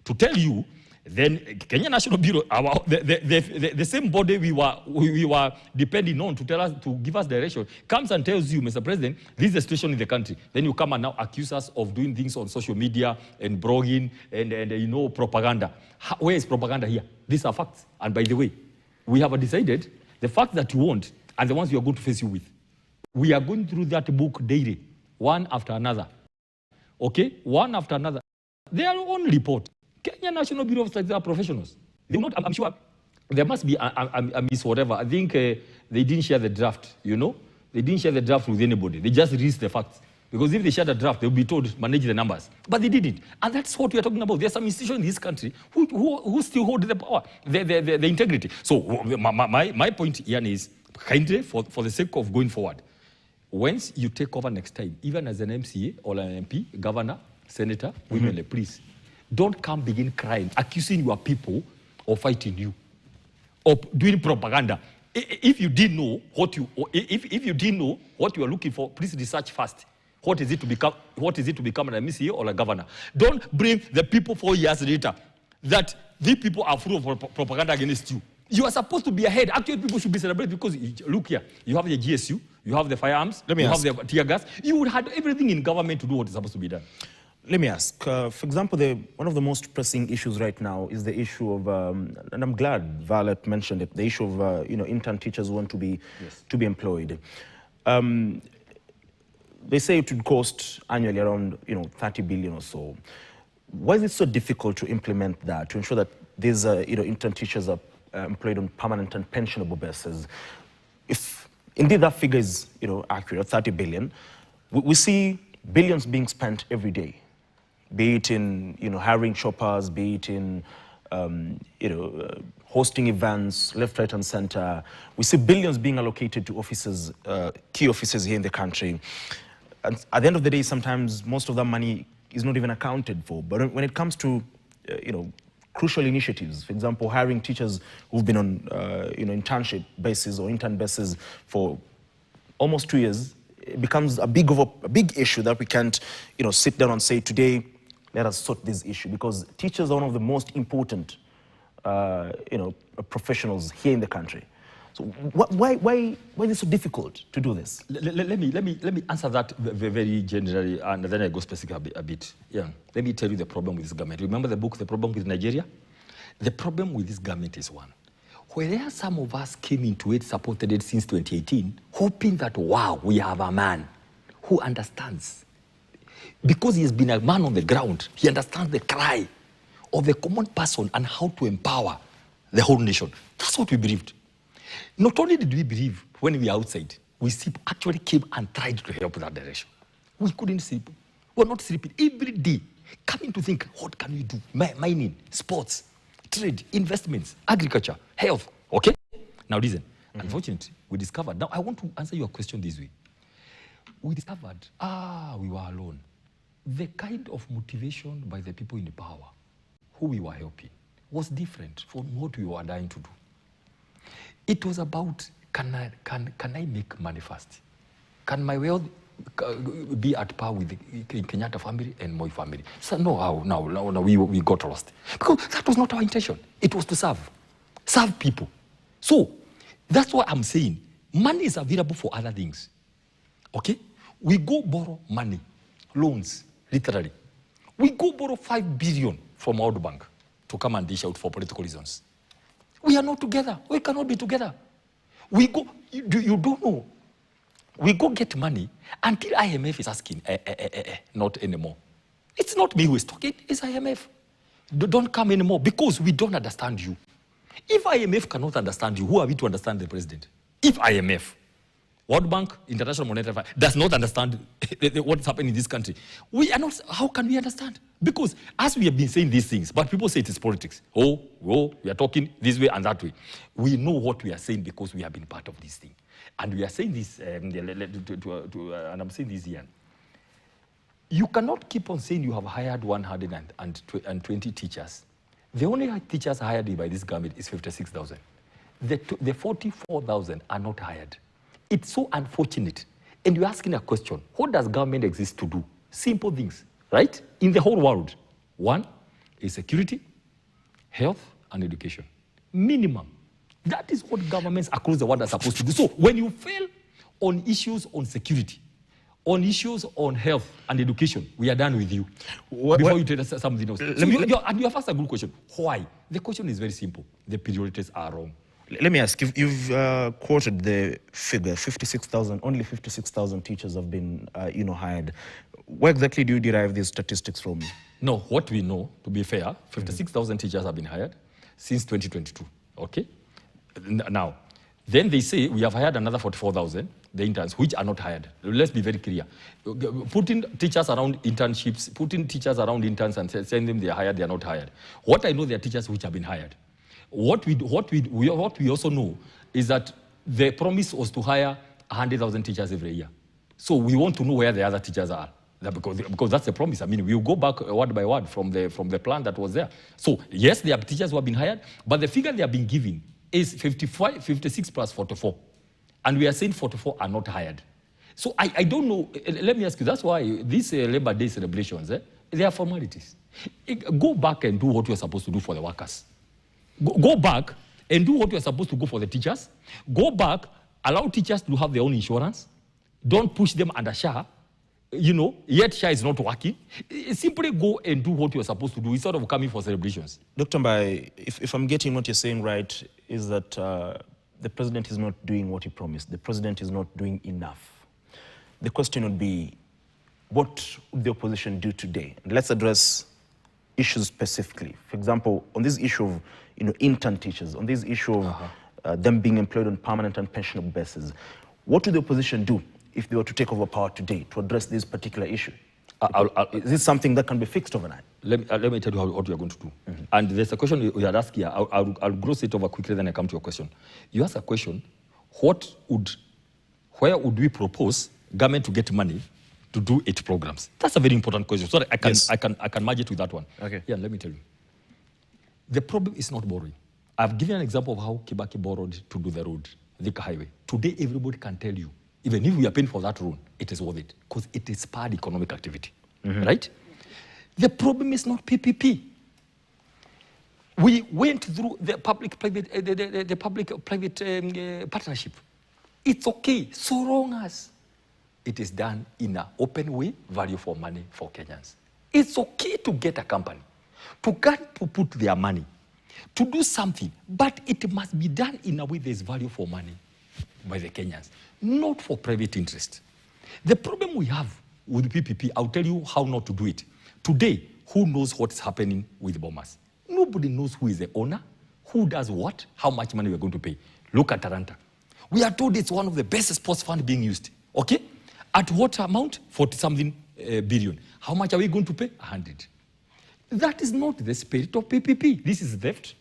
to tell you, then Kenya National Bureau, the same body we were depending on to tell us, to give us direction, comes and tells you, Mr. President, this is the situation in the country. Then you come and now accuse us of doing things on social media and blogging and propaganda. Where is propaganda here? These are facts. And by the way, we have decided the fact that you want and the ones we are going to face you with. We are going through that book daily, one after another. Okay? One after another. Their own report. Kenya National Bureau of Statistics are professionals. They not, I'm sure there must be a miss whatever. I think they didn't share the draft, They didn't share the draft with anybody. They just released the facts. Because if they share the draft, they'll be told, manage the numbers. But they didn't. And that's what we are talking about. There are some institutions in this country who still hold the power, the integrity. So my point here is, kindly, for the sake of going forward, once you take over next time, even as an MCA or an MP, governor, senator, women, please, don't come begin crying, accusing your people of fighting you, of doing propaganda. If you didn't know what if you didn't know what you are looking for, please research first. What is it to become an MCA or a governor? Don't blame the people 4 years later that these people are full of propaganda against you. You are supposed to be ahead. Actually, people should be celebrated because, look here, you have the GSU, you have the firearms, you have the tear gas. You would have everything in government to do what is supposed to be done. Let me ask, for example, one of the most pressing issues right now is the issue of, and I'm glad Violet mentioned it, the issue of, intern teachers who want to be employed. They say it would cost annually around, 30 billion or so. Why is it so difficult to implement that, to ensure that these, intern teachers are employed on permanent and pensionable basis? If indeed that figure is, accurate, 30 billion, We see billions being spent every day, be it in hiring shoppers, be it in hosting events, left, right, and center. We see billions being allocated to offices, key offices here in the country. And at the end of the day, sometimes most of that money is not even accounted for. But when it comes to, crucial initiatives, for example, hiring teachers who've been on, internship basis or intern basis for almost 2 years, it becomes a big issue that we can't, sit down and say, today, let us sort this issue, because teachers are one of the most important, professionals here in the country. So why is it so difficult to do this? Let me answer that very generally, and then I go specific a bit. Yeah. Let me tell you the problem with this government. Remember the book, The Problem with Nigeria? The problem with this government is one. Whereas some of us came into it, supported it since 2018, hoping that, wow, we have a man who understands. Because he has been a man on the ground, he understands the cry of the common person and how to empower the whole nation. That's what we believed. Not only did we believe when we were outside, we actually came and tried to help that direction. We couldn't sleep. We were not sleeping every day, coming to think, what can we do? Mining, sports, trade, investments, agriculture, health. Okay? Now listen, unfortunately, we discovered, now I want to answer your question this way. We discovered, we were alone. The kind of motivation by the people in power who we were helping was different from what we were dying to do. It was about, can I make money first? Can my wealth be at par with the Kenyatta family and Moi family? So no, we got lost. Because that was not our intention. It was to serve people. So that's what I'm saying. Money is available for other things. Okay? We go borrow money, loans, literally. We go borrow 5 billion from World Bank to come and dish out for political reasons. We are not together. We cannot be together. We go, you don't know. We go get money until IMF is asking, not anymore. It's not me who is talking, it's IMF. Don't come anymore because we don't understand you. If IMF cannot understand you, who are we to understand the president? If IMF, World Bank, International Monetary Fund, does not understand what's happening in this country, we are not, how can we understand? Because as we have been saying these things, but people say it is politics. Oh, we are talking this way and that way. We know what we are saying because we have been part of this thing. And we are saying this, and I'm saying this here. You cannot keep on saying you have hired 120 teachers. The only teachers hired by this government is 56,000. The 44,000 are not hired. It's so unfortunate. And you're asking a question, what does government exist to do? Simple things, right? In the whole world. One is security, health, and education. Minimum. That is what governments across the world are supposed to do. So when you fail on issues on security, on issues on health and education, we are done with you. Before you tell us something else. And you have asked a good question. Why? The question is very simple. The priorities are wrong. Let me ask, you've quoted the figure, 56,000, only 56,000 teachers have been, hired. Where exactly do you derive these statistics from? No, what we know, to be fair, 56,000 teachers have been hired since 2022, okay? Now, then they say we have hired another 44,000, the interns, which are not hired. Let's be very clear. Putting teachers around internships, putting teachers around interns and saying them they are hired, they are not hired. What I know, there are teachers which have been hired. What we also know is that the promise was to hire 100,000 teachers every year. So we want to know where the other teachers are, because that's the promise. I mean, we'll go back word by word from the plan that was there. So yes, there are teachers who have been hired, but the figure they have been given is 56 plus 44. And we are saying 44 are not hired. So I don't know. Let me ask you, that's why these Labor Day celebrations, they are formalities. Go back and do what you're supposed to do for the workers. Go back and do what you're supposed to go for the teachers. Go back, allow teachers to have their own insurance. Don't push them under SHA. Yet SHA is not working. Simply go and do what you're supposed to do instead of coming for celebrations. Dr. Mbai, if I'm getting what you're saying right, is that the president is not doing what he promised. The president is not doing enough. The question would be, what would the opposition do today? And let's address issues specifically. For example, on this issue of intern teachers, on this issue of them being employed on permanent and pensionable basis, what would the opposition do if they were to take over power today to address this particular issue? Is this something that can be fixed overnight? Let me tell you what you are going to do. And there's a question you had asked here. I'll gloss it over quickly, then I come to your question. You asked a question, where would we propose government to get money to do 8 programs? That's a very important question. Sorry, I can merge it with that one. Okay. Yeah, let me tell you. The problem is not borrowing. I've given an example of how Kibaki borrowed to do the road, the highway. Today, everybody can tell you, even if we are paying for that road, it is worth it because it is spurred economic activity, right? The problem is not PPP. We went through the public-private partnership. It's okay, so long as it is done in an open way, value for money for Kenyans. It's okay to get a company to put their money to do something, but it must be done in a way there's value for money by the Kenyans, not for private interest. The problem we have with PPP, I'll tell you how not to do it. Today, who knows what's happening with Bomas? Nobody knows who is the owner, who does what, how much money we're going to pay. Look at Taranta. We are told it's one of the best sports funds being used, okay? At what amount? 40-something billion. How much are we going to pay? 100. That is not the spirit of PPP. This is theft.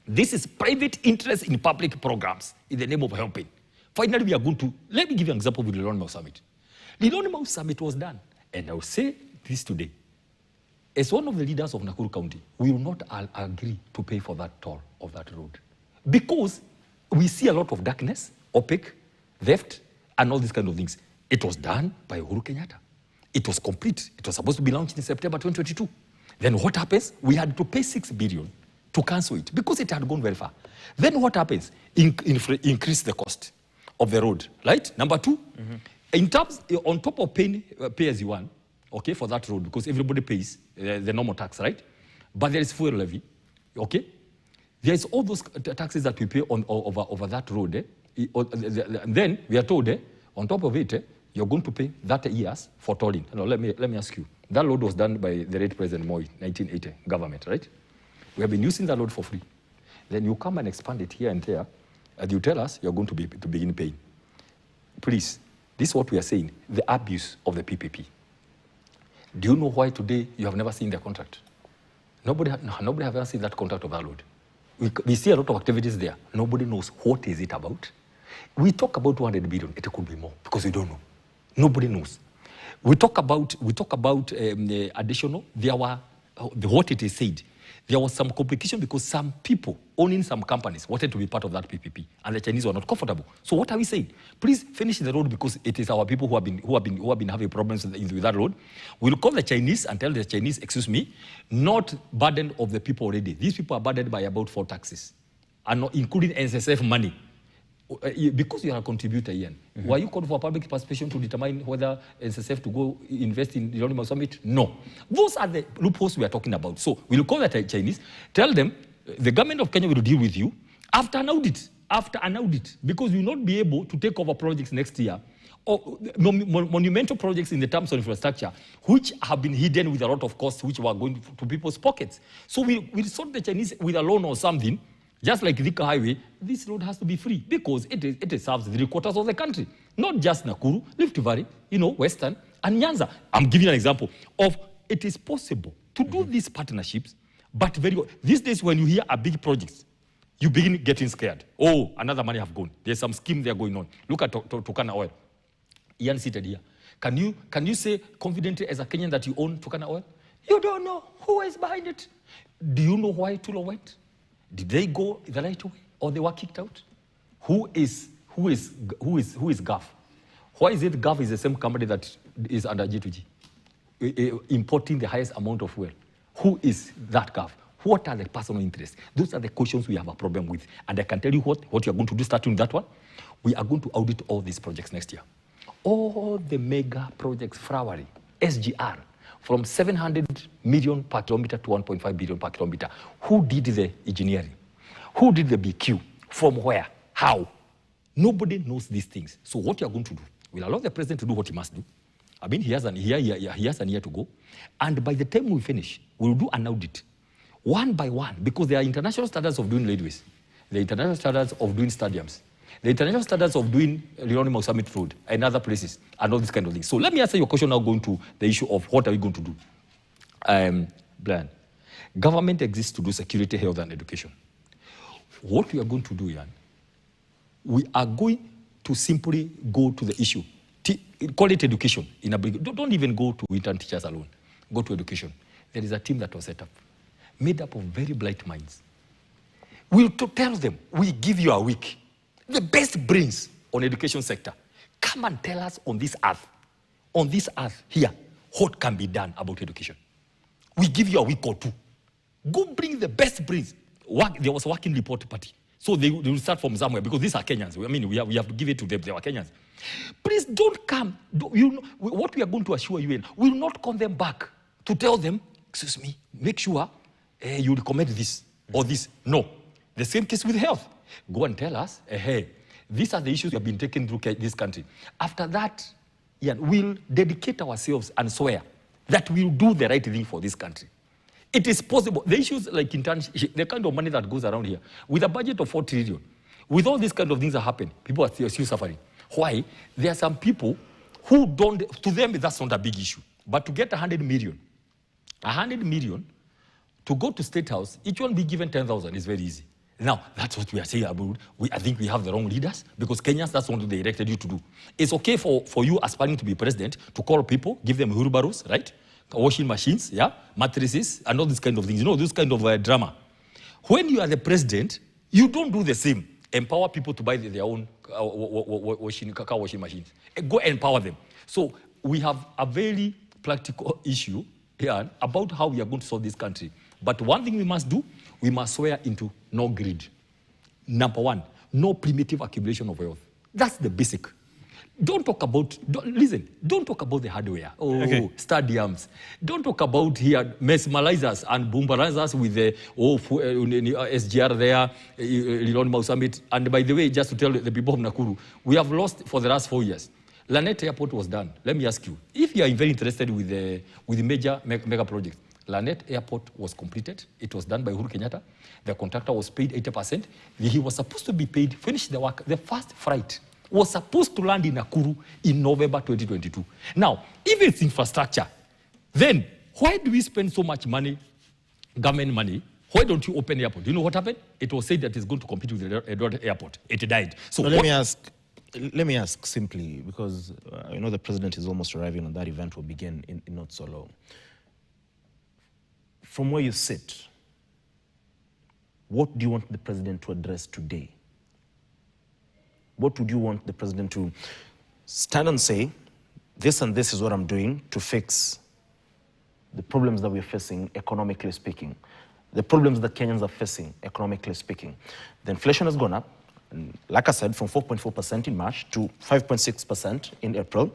This is private interest in public programs in the name of helping. Finally, we are going to, let me give you an example with the Lilongwe Summit. The Lilongwe Summit was done, and I will say this today. As one of the leaders of Nakuru County, we will not agree to pay for that toll of that road. Because we see a lot of darkness, opaque, theft, and all these kind of things. It was done by Uhuru Kenyatta. It was complete. It was supposed to be launched in September 2022. Then what happens? We had to pay 6 billion to cancel it because it had gone very far. Then what happens? Increase the cost of the road, right? Number 2, in terms, on top of paying pay as you want, okay, for that road, because everybody pays the normal tax, right? But there is fuel levy, okay? There's all those taxes that we pay over that road. And then we are told, on top of it, you're going to pay 30 years for tolling. No, let me ask you. That road was done by the late President Moi, 1980 government, right? We have been using that road for free. Then you come and expand it here and there, and you tell us you're going to begin paying. Please, this is what we are saying, the abuse of the PPP. Do you know why today you have never seen the contract? Nobody have ever seen that contract of that road. We see a lot of activities there. Nobody knows what is it about. We talk about 200 billion. It could be more because we don't know. Nobody knows. We talk about additional. There were what it is said. There was some complication because some people owning some companies wanted to be part of that PPP, and the Chinese were not comfortable. So what are we saying? Please finish the road because it is our people who have been having problems with that road. We'll call the Chinese and tell the Chinese, excuse me, not burden of the people already. These people are burdened by about 4 taxes, and not including NSSF money. Because you are a contributor, Ian, were you called for public participation to determine whether NSSF to go invest in the Lilongwe Summit? No. Those are the loopholes we are talking about. So we'll call the Chinese, tell them the government of Kenya will deal with you after an audit, because you will not be able to take over projects next year, or monumental projects in the terms of infrastructure, which have been hidden with a lot of costs, which were going to people's pockets. So we'll sort the Chinese with a loan or something. Just like Thika Highway, this road has to be free because it serves 3/4 of the country, not just Nakuru, Rift Valley, Western, and Nyanza. I'm giving an example of it is possible to do these partnerships, but these days when you hear a big project, you begin getting scared. Oh, another money have gone. There's some scheme there going on. Look at Turkana Oil. Ian seated here. Can you say confidently as a Kenyan that you own Turkana Oil? You don't know who is behind it. Do you know why Tulo went? Did they go the right way or they were kicked out? Who is GAF? Why is it GAF is the same company that is under G2G? Importing the highest amount of fuel. Who is that GAF? What are the personal interests? Those are the questions we have a problem with. And I can tell you what you're going to do starting with that one. We are going to audit all these projects next year. All the mega projects, Flowery, SGR, from 700 million per kilometer to 1.5 billion per kilometer. Who did the engineering? Who did the BQ? From where? How? Nobody knows these things. So what you are going to do, we'll allow the president to do what he must do. I mean, he has an year to go. And by the time we finish, we'll do an audit, one by one, because there are international standards of doing railways, the international standards of doing stadiums. The international standards of doing Mombasa Summit Road and other places and all these kind of things. So let me answer your question now going to the issue of what are we going to do. Brian, government exists to do security, health, and education. What we are going to do, Ian, we are going to simply go to the issue. Call it education. Don't even go to intern teachers alone. Go to education. There is a team that was set up, made up of very bright minds. We'll tell them, we give you a week. The best brains on education sector. Come and tell us on this earth here, what can be done about education. We give you a week or two. Go bring the best brains. There was a working report party. So they will start from somewhere because these are Kenyans. I mean, we have to give it to them. They are Kenyans. Please don't come. What we are going to assure you in, we will not call them back to tell them, excuse me, make sure you recommend this or this. No. The same case with health. Go and tell us, hey, these are the issues we have been taking through this country. After that, Ian, we'll dedicate ourselves and swear that we'll do the right thing for this country. It is possible. The issues like internship, the kind of money that goes around here, with a budget of 4 trillion, with all these kind of things that happen, people are still suffering. Why? There are some people who don't, to them that's not a big issue. But to get 100 million to go to State House, each one be given 10,000 is very easy. Now, that's what we are saying about, I think we have the wrong leaders, because Kenyans, that's what they elected you to do. It's okay for you aspiring to be president to call people, give them wheelbarrows, right? Washing machines, yeah, mattresses, and all these kind of things. You know, this kind of drama. When you are the president, you don't do the same. Empower people to buy their own car washing machines. Go empower them. So we have a very practical issue here about how we are going to solve this country. But one thing we must do, we must swear into no greed. Number one, no primitive accumulation of wealth. That's the basic. Don't talk about, don't talk about the hardware. Stadiums. Don't talk about here mesmerizers and boombarazers with the SGR there, Mombasa Summit. And by the way, just to tell the people of Nakuru, we have lost for the last 4 years. Lanet Airport was done. Let me ask you, if you are very interested with the major mega projects, Lanet Airport was completed. It was done by Uhuru Kenyatta. The contractor was paid 80%. He was supposed to be paid, finish the work. The first flight was supposed to land in Nakuru in November 2022. Now, if it's infrastructure, then why do we spend so much money, government money? Why don't you open the airport? Do you know what happened? It was said that it's going to compete with the Edward Airport. It died. So let me ask simply, because I know the president is almost arriving and that event will begin in not so long. From where you sit, what do you want the president to address today? What would you want the president to stand and say, this and this is what I'm doing to fix the problems that we're facing, economically speaking, the problems that Kenyans are facing, economically speaking? The inflation has gone up, and like I said, from 4.4% in March to 5.6% in April.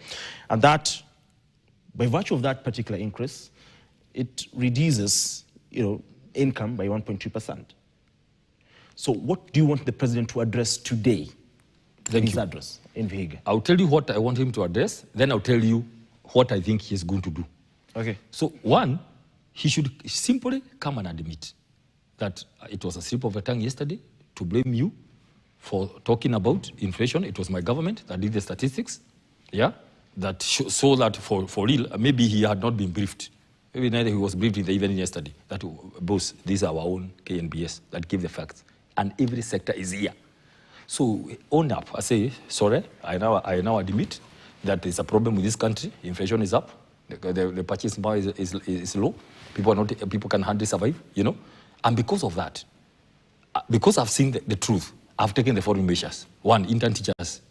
And that, by virtue of that particular increase, it reduces, income by 1.2%. So what do you want the president to address today? His address in Vihiga. I'll tell you what I want him to address, then I'll tell you what I think he's going to do. Okay. So one, he should simply come and admit that it was a slip of the tongue yesterday to blame you for talking about inflation. It was my government that did the statistics, yeah, that so that for real, maybe he had not been briefed. Maybe neither he was briefed in the evening yesterday. That, boss, these are our own KNBS that give the facts. And every sector is here. So own up. I say, sorry, I now admit that there's a problem with this country. Inflation is up. The purchasing power is low. People can hardly survive, And because of that, because I've seen the truth, I've taken the following measures. One, intern teachers.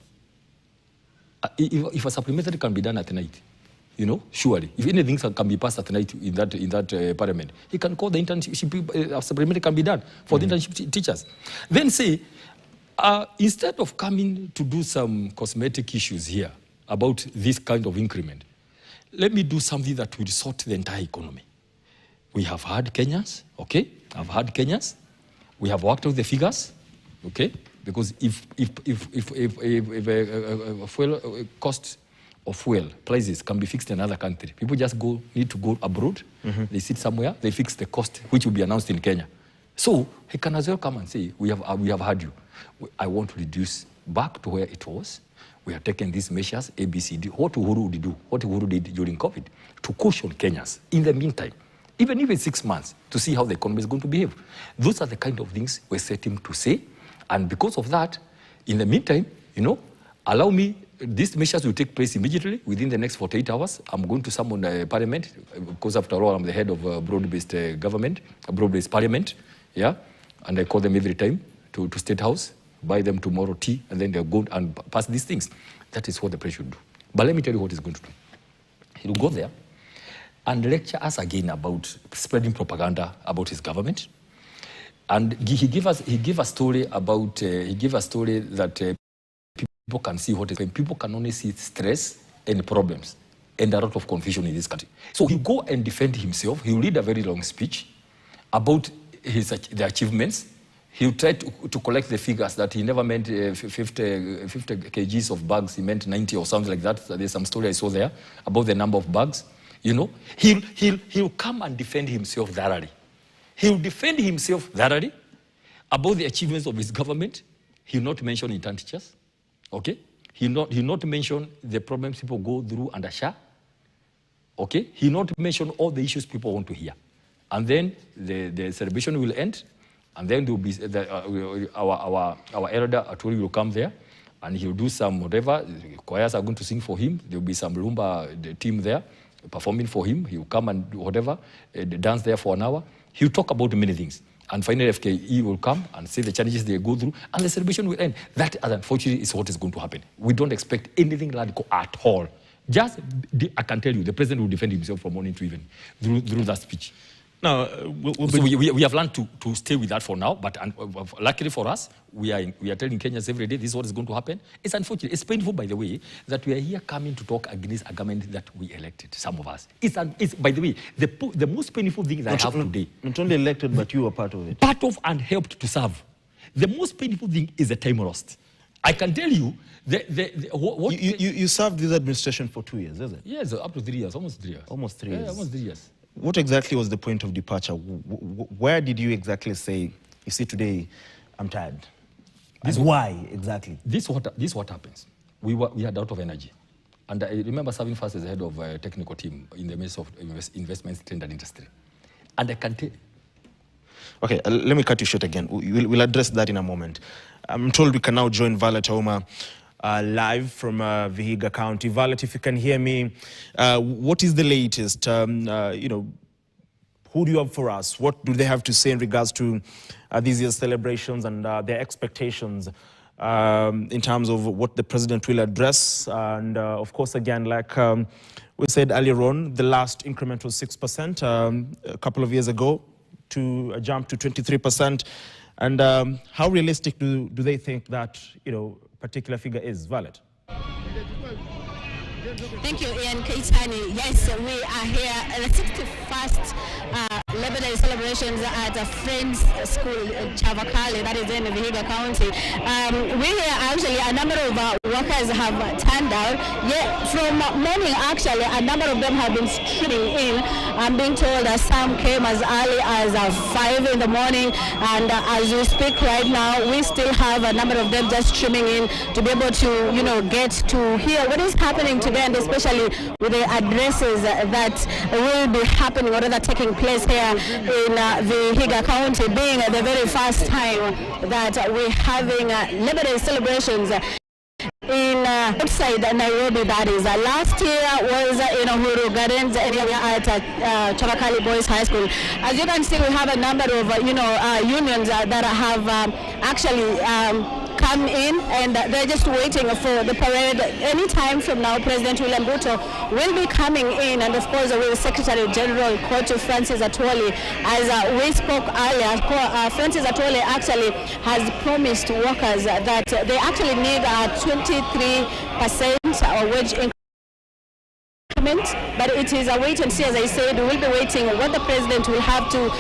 If a supplementary can be done at night, surely, if anything can be passed at night in that parliament, he can call the internship, supplementary can be done for the internship teachers. Then say, instead of coming to do some cosmetic issues here about this kind of increment, let me do something that will sort the entire economy. We have had Kenyans, okay? I've had Kenyans. We have worked out the figures, okay? Because if fuel cost of fuel prices can be fixed in another country, people just need to go abroad. They sit somewhere, they fix the cost, which will be announced in Kenya. So he can as well come and say, we have heard you. I want to reduce back to where it was. We are taking these measures, ABCD. What Uhuru did do, what Uhuru did during COVID, to caution Kenyans in the meantime, even 6 months, to see how the economy is going to behave. Those are the kind of things we set him to say. And because of that, in the meantime, allow me, these measures will take place immediately within the next 48 hours. I'm going to summon Parliament, because after all, I'm the head of broad-based government, broad-based Parliament, yeah? And I call them every time to State House, buy them tomorrow tea, and then they'll go and pass these things. That is what the president should do. But let me tell you what he's going to do. He'll go there and lecture us again about spreading propaganda about his government. And he gave a story about, that people can see what is going on. People can only see stress and problems and a lot of confusion in this country. So he'll go and defend himself. He'll read a very long speech about the achievements. He'll try to collect the figures that he never meant 50 kgs of bags. He meant 90 or something like that. There's some story I saw there about the number of bags. He'll come and defend himself thoroughly. He'll defend himself thoroughly about the achievements of his government. He'll not mention intern teachers. Okay? He'll not mention the problems people go through under SHA. Okay? He'll not mention all the issues people want to hear. And then the celebration will end. And then there will be our elder Aturi will come there, and he'll do some whatever. The choirs are going to sing for him. There will be some Lumba team there performing for him. He'll come and do whatever, dance there for an hour. He'll talk about many things. And finally, FKE will come and say the challenges they go through, and the celebration will end. That, unfortunately, is what is going to happen. We don't expect anything radical at all. Just, I can tell you, the president will defend himself from morning to evening through that speech. Now, we have learned to stay with that for now, but luckily for us, we are telling Kenyans every day this is what is going to happen. It's unfortunate. It's painful, by the way, that we are here coming to talk against a government that we elected, some of us. It's by the way, the most painful thing that I have today. Not only elected, but you were part of it. Part of and helped to serve. The most painful thing is the time lost. I can tell you, you served this administration for 2 years, is it? Yes, up to 3 years, almost 3 years. Almost 3 years. Yeah, almost 3 years. What exactly was the point of departure? Where did you exactly say, you see, today, I'm tired? Why exactly? This what happens. We had out of energy. And I remember serving first as the head of a technical team in the midst of investments trade and industry. And I can tell. Okay, let me cut you short again. We'll address that in a moment. I'm told we can now join Violet Auma live from Vihiga County. Violet, if you can hear me, what is the latest? Who do you have for us? What do they have to say in regards to this year's celebrations and their expectations in terms of what the president will address? And of course, again, like we said earlier on, the last increment was 6% a couple of years ago to a jump to 23%. And how realistic do they think that, particular figure is valid? Thank you, Ian Kaitani. Yes, we are here at the 61st Labor Day celebrations at a Friends School in Chavakali, that is in Vihiga County. We here actually, a number of workers have turned out. Yeah, from morning actually, a number of them have been streaming in. I'm being told that some came as early as 5 in the morning, and as we speak right now, we still have a number of them just streaming in to be able to, get to hear what is happening today, and especially with the addresses that will be happening or rather taking place here in Vihiga County, being the very first time that we're having Labor Day celebrations in outside Nairobi, that is. Last year was in Uhuru Gardens area at Chavakali Boys High School. As you can see, we have a number of unions that have actually come in, and they're just waiting for the parade. Any time from now, President William Ruto will be coming in, and of course with Secretary General Kotu Francis Atwoli. As we spoke earlier, Francis Atwoli actually has promised workers that they actually need a 23% wage increase. But it is a wait and see. As I said, we will be waiting what the president will have to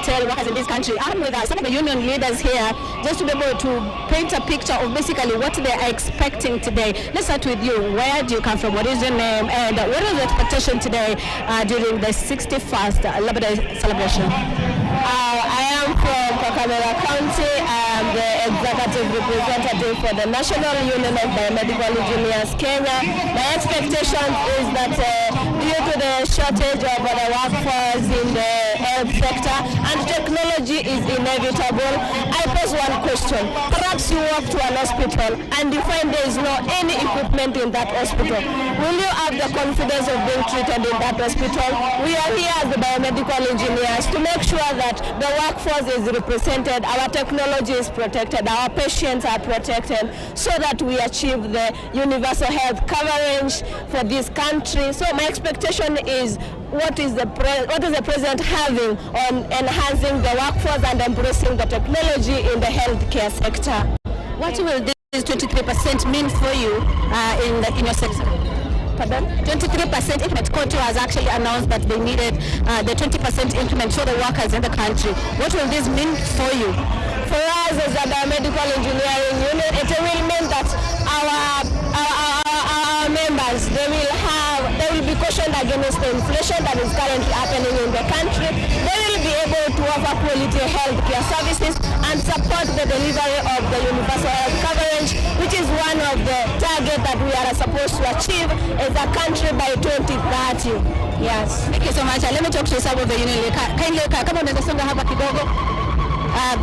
tell workers in this country. I'm with some of the union leaders here just to be able to paint a picture of basically what they are expecting today. Let's start with you. Where do you come from? What is your name? And what is the expectation today during the 61st Labor Day celebration? I am from Kakamega County. I am the executive representative for the National Union of Biomedical Engineers Kenya. My expectation is that due to the shortage of the workforce in the health sector and technology is inevitable, I pose one question. Perhaps you walk to an hospital and you find there is no any equipment in that hospital. Will you have the confidence of being treated in that hospital? We are here as the biomedical engineers to make sure that the workforce is represented, our technology is protected, our patients are protected, so that we achieve the universal health coverage for this country. So my expectation is what is the president having on enhancing the workforce and embracing the technology in the healthcare sector. What will this 23% mean for you in your sector? Pardon? 23% increment. Kotu has actually announced that they needed the 20% increment for the workers in the country. What will this mean for you? For us as a biomedical engineering unit, it will mean that our members, they will be cautioned against the inflation that is currently happening in the country. They will be able to offer quality health care services and support the delivery of the universal health coverage, which is one of the targets that we are supposed to achieve as a country by 2030. Yes. Thank you so much. Let me talk to some of the union. Kindly, kama unaweza songa hapa kidogo,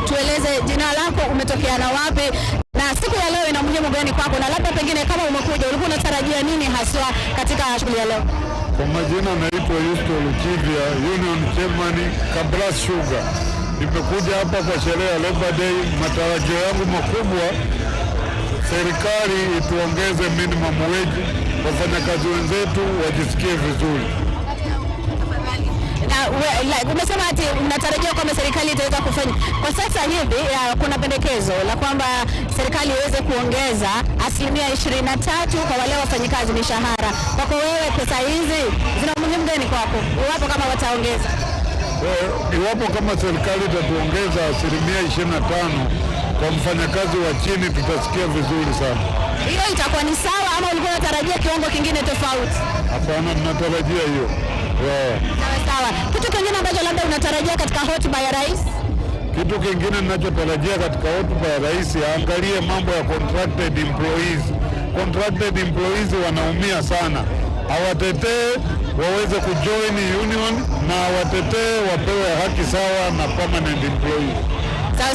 tueleze jina lako, umetokea na wapi, na siku ya leo ina muhimu gani kwako, na labda pengine kama umekuja ulikuwa unatarajia nini haswa katika shughuli ya leo? Kwa majina naitwa Yusto Luchivia, Union Chairman Kabras Sugar. Nimekuja hapa kwa sherehe ya Labor Day. Matarajio yangu makubwa, serikali ituongeze minimum wage, wafanyakazi wenzetu wajisikie vizuri. Umesema ati mnatarajia kwamba serikali itaweza kufanya. Kwa sasa hivi kuna pendekezo la kwamba serikali iweze kuongeza 23% kwa wale wafanyikazi mishahara. Kwako wewe, pesa hizi zina umuhimu gani kwako iwapo kama wataongeza? Iwapo kama serikali itatuongeza 25% kwa mfanyakazi wa chini, tutasikia vizuri sana. Hiyo itakuwa ni sawa ama ulikuwa unatarajia kiwango kingine tofauti? Hapana, tunatarajia hiyo. Sawa. Kitu kingine ambacho labda unatarajia katika hotuba ya rais? Kitu kingine ninachotarajia katika hotuba ya rais, angalie mambo ya contracted employees. Contracted employees wanaumia sana. Hawatetee waweze kujoin union na watetee wapewe haki sawa na permanent employees.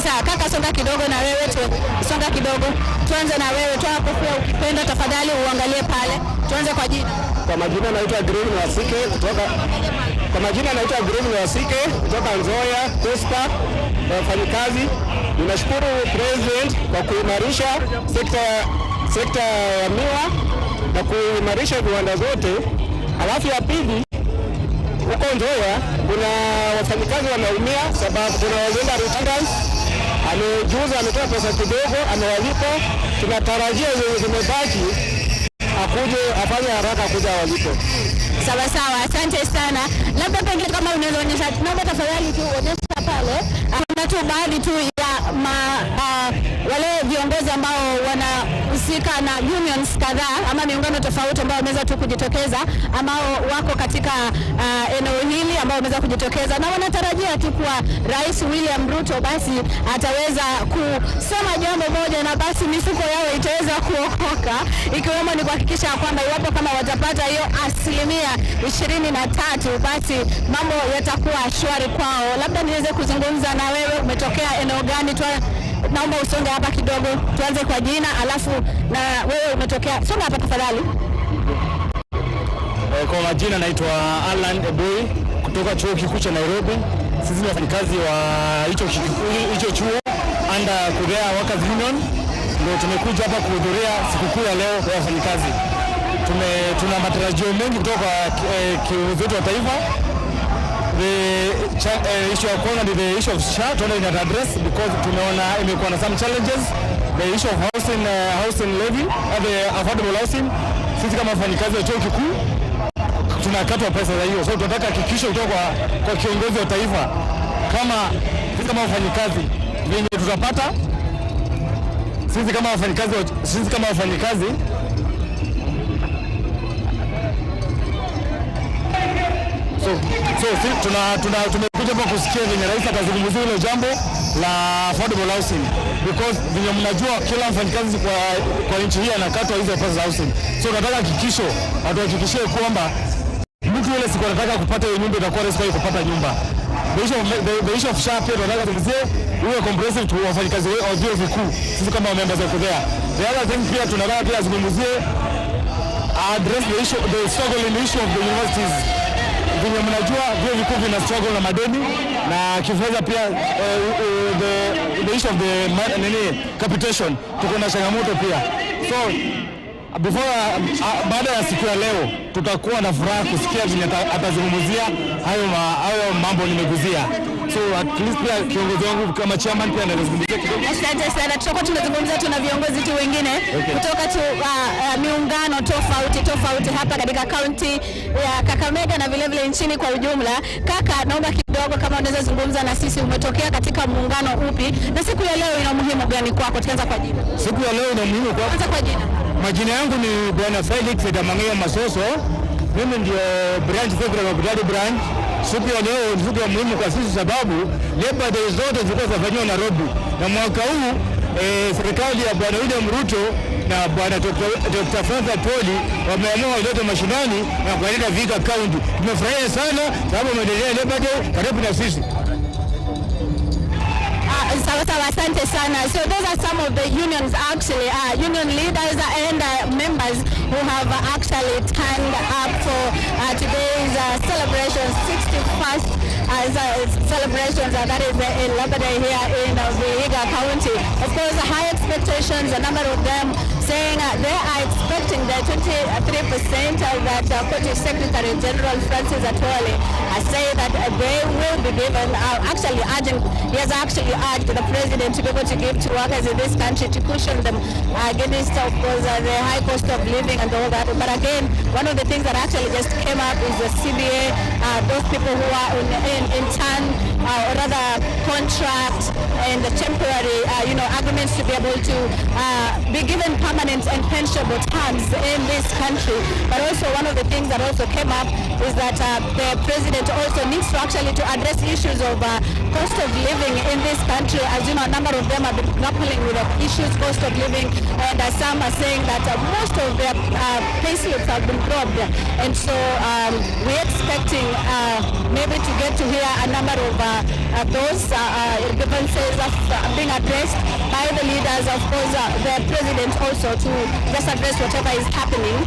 Sawa. Kaka, songa kidogo na wewe tu. Songa kidogo. Tuanze na wewe. Toa kofia ukipenda tafadhali, uangalie pale. Tuanze kwa jina. Kwa majina naitwa Green Wasike kutoka Nzoia, Costa, wafanyikazi. Ninashukuru President kwa kuimarisha sekta ya miwa na kuimarisha viwanda zote. Alafu ya pili, huko Nzoia kuna wafanyikazi wanaumia sababu kuna wazenda returns. Amejuza ametoa pesa kidogo, amewalipa. Tunatarajia zimebaki akuje afanye haraka kuja walipo. Sawa, asante sana. Labda pengine kama unaweza onyesha, naomba tafadhali tu onyesha pale. Kuna tu baadhi tu ya wale viongozi ambao wanahusika na unions kadhaa ama miungano tofauti ambao wameweza tu kujitokeza, ambao wako katika eneo hili, ambao wameweza kujitokeza na wanatarajia tu kuwa Rais William Ruto basi ataweza kusema jambo moja na basi mifuko yao itaweza kuokoka, ikiwemo ni kuhakikisha kwamba iwapo kama watapata hiyo 23% basi mambo yatakuwa shwari kwao. Labda niweze kuzungumza na wewe, umetokea eneo gani? Naomba usonge hapa kidogo, tuanze kwa jina, alafu na wewe umetokea. Songa hapa tafadhali. Kwa majina naitwa Alan Ebui kutoka chuo kikuu cha Nairobi. Sisi ni wafanyikazi wa hicho chuo under Korea Workers Union. Ndio tumekuja hapa kuhudhuria sikukuu ya leo kwa wafanyikazi. Tuna matarajio mengi kutoka kwa kiongozi wetu wa taifa. The issue of corona, the issue of SHA, totally not addressed because tumeona imekuwa na some challenges. The issue of housing levy, the affordable housing. Sisi kama wafanyikazi wa chuo kikuu tunakatwa pesa za hiyo. So tunataka hakikisho kutoka kwa kiongozi wa taifa kama sisi kama wafanyikazi venye tutapata. Sisi kama wafanyikazi tumekuja hapa kusikia venye rais atazungumzia hilo jambo la affordable housing, because vile mnajua kila mfanyikazi kwa nchi hii anakatwa hizo pesa za housing. So nataka hakikisho, atuhakikishie kwamba mtu yule siku anataka kupata hiyo nyumba itakuwa rahisi kupata nyumba. The issue of SHA pia tunataka tukizie uwe comprehensive to wafanyikazi wa vyuo vikuu, sisi kama members of there. The other thing pia tunataka pia azungumzie address the struggle in the issue of the universities. Vile mnajua vyuo vikuu vina struggle na madeni na kifedha pia, the issue of the capitation tuko na changamoto pia. So baada ya siku ya leo tutakuwa na furaha kusikia vile atazungumzia hayo mambo nimeguzia. So at least pia kiongozi wangu kama chairman pia anazungumzia kidogo. Asante sana. Tutakuwa tunazungumza, tuna viongozi tu wengine kutoka tu miungano tofauti hapa katika kaunti ya Kakamega na vile vile nchini kwa ujumla. Kaka, naomba kidogo kama unaweza zungumza na sisi, umetokea katika muungano upi na siku ya leo ina umuhimu gani kwako? Tukianza kwa jina. Siku ya leo ina umuhimu kwa Kwanza kwa jina. Majina yangu ni Bwana Felix Damangeo Masoso. Mimi ndio branch secretary wa Bidadi branch. Siku ya leo ni siku ya muhimu kwa sisi sababu Labor Day zote zilikuwa zinafanywa Nairobi. Na mwaka huu serikali ya Bwana William Ruto na Bwana Dr. Francis Atwoli wameamua walete mashinani na kualeta Vihiga County. Tumefurahia sana sababu wameendelea Labor Day karibu na sisi. Sawa, asante sana. So those are some of the unions actually, union leaders and members who have actually turned up for today's celebration, 61st celebrations that is in Labor Day here in Vihiga County. Of course, high expectations, a number of them saying they are expecting the 23% that County Secretary General Francis Atwoli say that they will be given, he has actually urged the President to be able to give to workers in this country to cushion them against, of course, the high cost of living and all that. But again, one of the things that actually just came up is the CBA, those people who are in turn, or rather contract and the temporary, agreements to be able to be given permanent and pensionable terms in this country. But also one of the things that also came up is that the President also needs to actually to address issues of cost of living in this country. As you know, a number of them have been grappling with the issues, cost of living, and some are saying that most of their payslips have been dropped. And so we're expecting maybe to get to hear a number of those grievances being addressed by the leaders. Of course, the President also to just address whatever is happening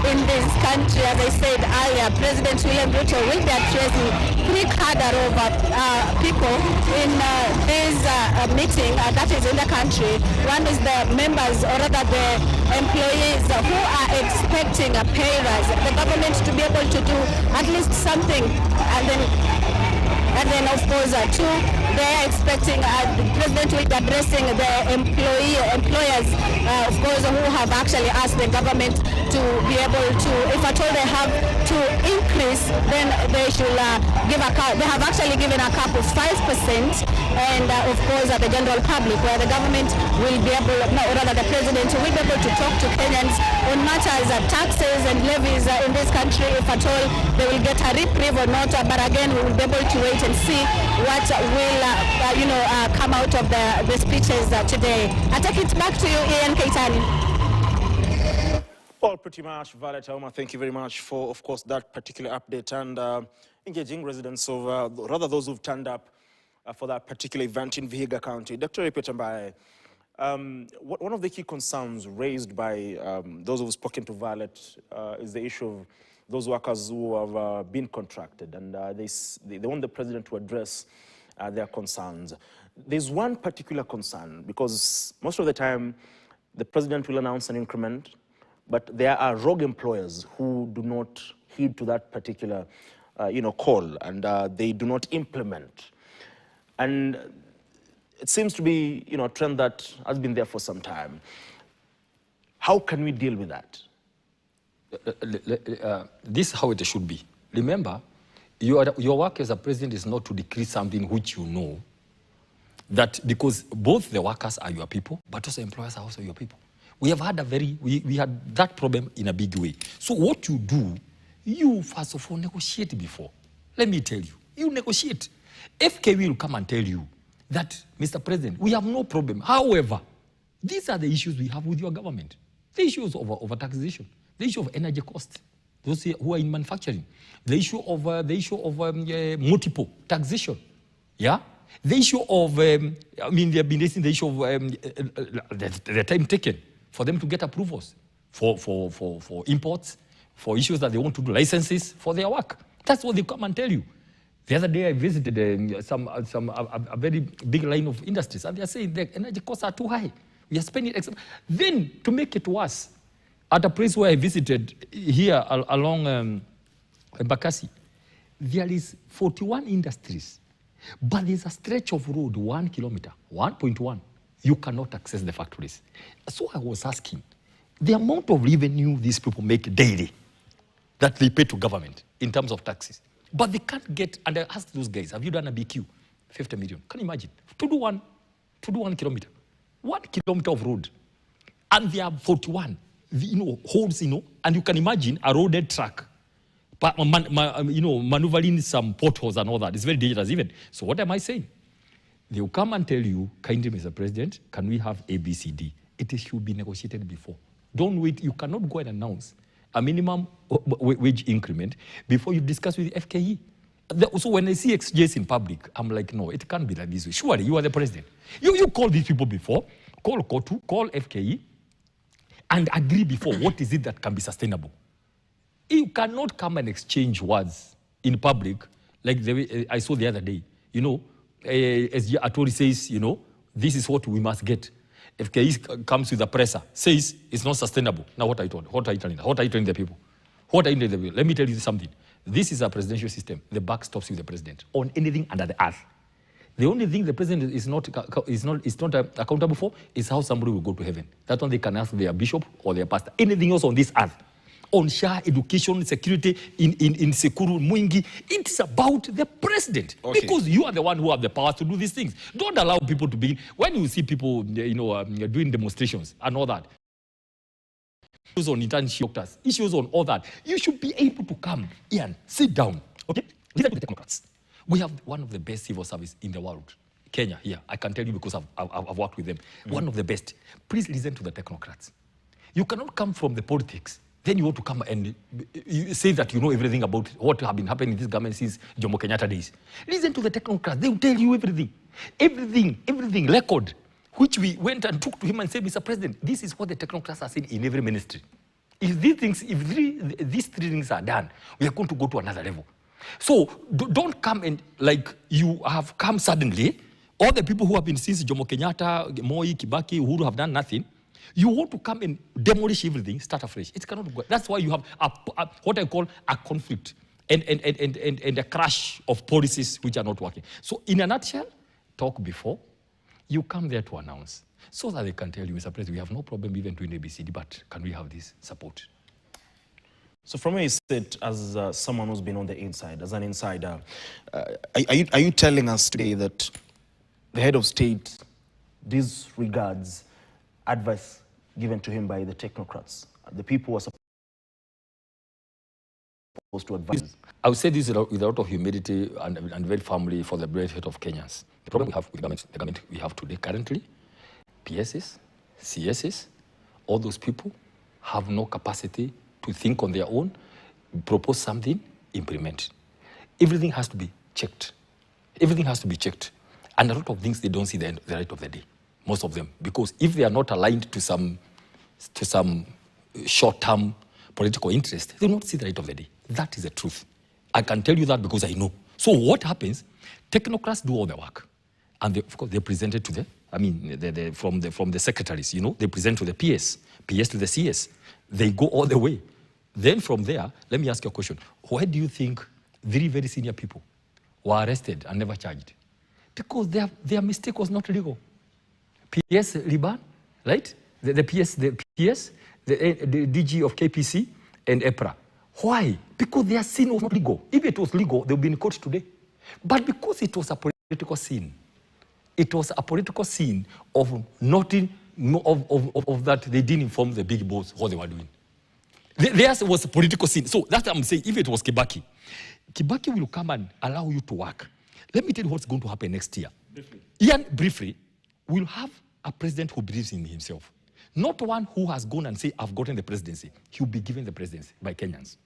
in this country. As I said earlier, President William Ruto will be addressing three cadre of people in this meeting that is in the country. One is the members, or rather the employees who are expecting a pay rise, the government to be able to do at least something, and then of course two, they are expecting the President will be addressing the employers, of course, who have actually asked the government to be able to, if at all they have to increase, then they should give a cap. They have actually given a cap of 5%, and of course the general public, where the government will be able, or rather the President will be able to talk to Kenyans on matters taxes and levies in this country, if at all they will get a reprieve or not. But again, we will be able to wait and see what will come out of the speeches today. I take it back to you, Ian Keitani. Well, pretty much, Violet Auma, thank you very much for, of course, that particular update and engaging residents of, rather those who've turned up for that particular event in Vihiga County. Dr. Ipetambaye, one of the key concerns raised by those who've spoken to Violet is the issue of those workers who have been contracted, and they want the President to address their concerns. There's one particular concern, because most of the time the President will announce an increment, but there are rogue employers who do not heed to that particular call, and they do not implement. And it seems to be a trend that has been there for some time. How can we deal with that? This is how it should be. Remember, your work as a president is not to decree something which you know, that because both the workers are your people, but also employers are also your people. We have had we had that problem in a big way. So what you do, you first of all negotiate before. Let me tell you, you negotiate. FK will come and tell you, that, Mr. President, we have no problem. However, these are the issues we have with your government. The issues of taxation, the issue of energy cost, those who are in manufacturing, the issue of multiple taxation, yeah? The issue of, they have been raising the issue of the time taken for them to get approvals for imports, for issues that they want to do, licenses for their work. That's what they come and tell you. The other day I visited a very big line of industries, and they are saying the energy costs are too high. We are spending Then, to make it worse, at a place where I visited here along Bakassi, there is 41 industries, but there's a stretch of road, 1 kilometer, 1.1. You cannot access the factories. So I was asking, the amount of revenue these people make daily that they pay to government in terms of taxes, but they can't get, and I asked those guys, have you done a BQ? 50 million. Can you imagine? To do 1 kilometer. 1 kilometer of road. And there are 41, holes, and you can imagine a roaded track, maneuvering some potholes and all that. It's very dangerous even. So what am I saying? They will come and tell you, kindly, Mr. President, can we have ABCD? It should be negotiated before. Don't wait. You cannot go and announce a minimum wage increment before you discuss with the FKE. So when I see exchanges in public, I'm like, no, it can't be like this way. Surely, you are the president. You call these people before, call KOTU, call FKE, and agree before what is it that can be sustainable. You cannot come and exchange words in public like the way I saw the other day. As the authority says, this is what we must get. FKE comes with a presser, says it's not sustainable. Now what are you telling? What are you telling the people? What are you telling the people? Let me tell you something. This is a presidential system. The buck stops with the president on anything under the earth. The only thing the president is not accountable for is how somebody will go to heaven. That one they can ask their bishop or their pastor. Anything else on this earth, on SHA, education, security, in Sekuru, Mwingi, it's about the president. Okay. Because you are the one who have the power to do these things. Don't allow people to begin. When you see people, doing demonstrations and all that, issues on internship doctors, issues on all that, you should be able to come and sit down. Okay? Listen to the technocrats. We have one of the best civil service in the world. Kenya, here. I can tell you because I've worked with them. One of the best. Please listen to the technocrats. You cannot come from the politics. Then you want to come and you say that you know everything about what have been happening in this government since Jomo Kenyatta days. Listen to the technocrats. They will tell you everything. Everything, record. Which we went and took to him and said, Mr. President, this is what the technocrats are saying in every ministry. If these three things are done, we are going to go to another level. So don't come and like you have come suddenly. All the people who have been since Jomo Kenyatta, Moi, Kibaki, who have done nothing, you want to come and demolish everything, start afresh. It cannot go. That's why you have what I call a conflict and a crash of policies which are not working. So in a nutshell, talk before. You come there to announce so that they can tell you, Mr. President, we have no problem even doing ABCD, but can we have this support? So from where you sit as someone who's been on the inside, as an insider, are you telling us today that the head of state disregards advice given to him by the technocrats, the people who are supposed to advise? I would say this with a lot of humility and very firmly for the benefit of Kenyans. The problem we have with the government we have today currently, PSs, CSs, all those people have no capacity to think on their own, propose something, implement. Everything has to be checked. Everything has to be checked. And a lot of things they don't see the light of the day, most of them. Because if they are not aligned to some short-term political interest, they will not see the light of the day. That is the truth. I can tell you that because I know. So what happens, technocrats do all the work. And of course, they present it to from the secretaries, they present to the PS to the CS. They go all the way. Then from there, let me ask you a question. Why do you think very, very senior people were arrested and never charged? Because their mistake was not legal. PS Liban, right? The PS, the DG of KPC and EPRA. Why? Because their sin was not legal. If it was legal, they would be in court today. But because it was a political sin, it was a political sin of noting of that they didn't inform the big boss what they were doing. Theirs was a political sin. So that's what I'm saying. If it was Kibaki will come and allow you to work. Let me tell you what's going to happen next year. Ian, briefly, we'll have a president who believes in himself. Not one who has gone and said, I've gotten the presidency. He'll be given the presidency by Kenyans.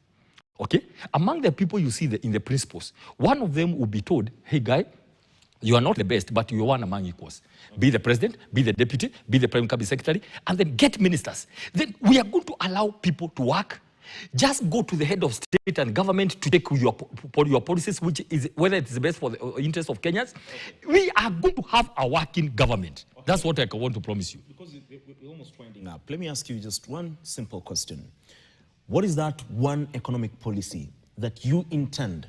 Okay? Among the people you see in the principles, one of them will be told, hey, guy, you are not the best, but you are one among equals. Be the president, be the deputy, be the prime cabinet secretary, and then get ministers. Then we are going to allow people to work. Just go to the head of state and government to take your policies, which is whether it's the best for the interest of Kenyans. We are going to have a working government. Okay. That's what I want to promise you. Because we're almost winding up. Let me ask you just one simple question. What is that one economic policy that you intend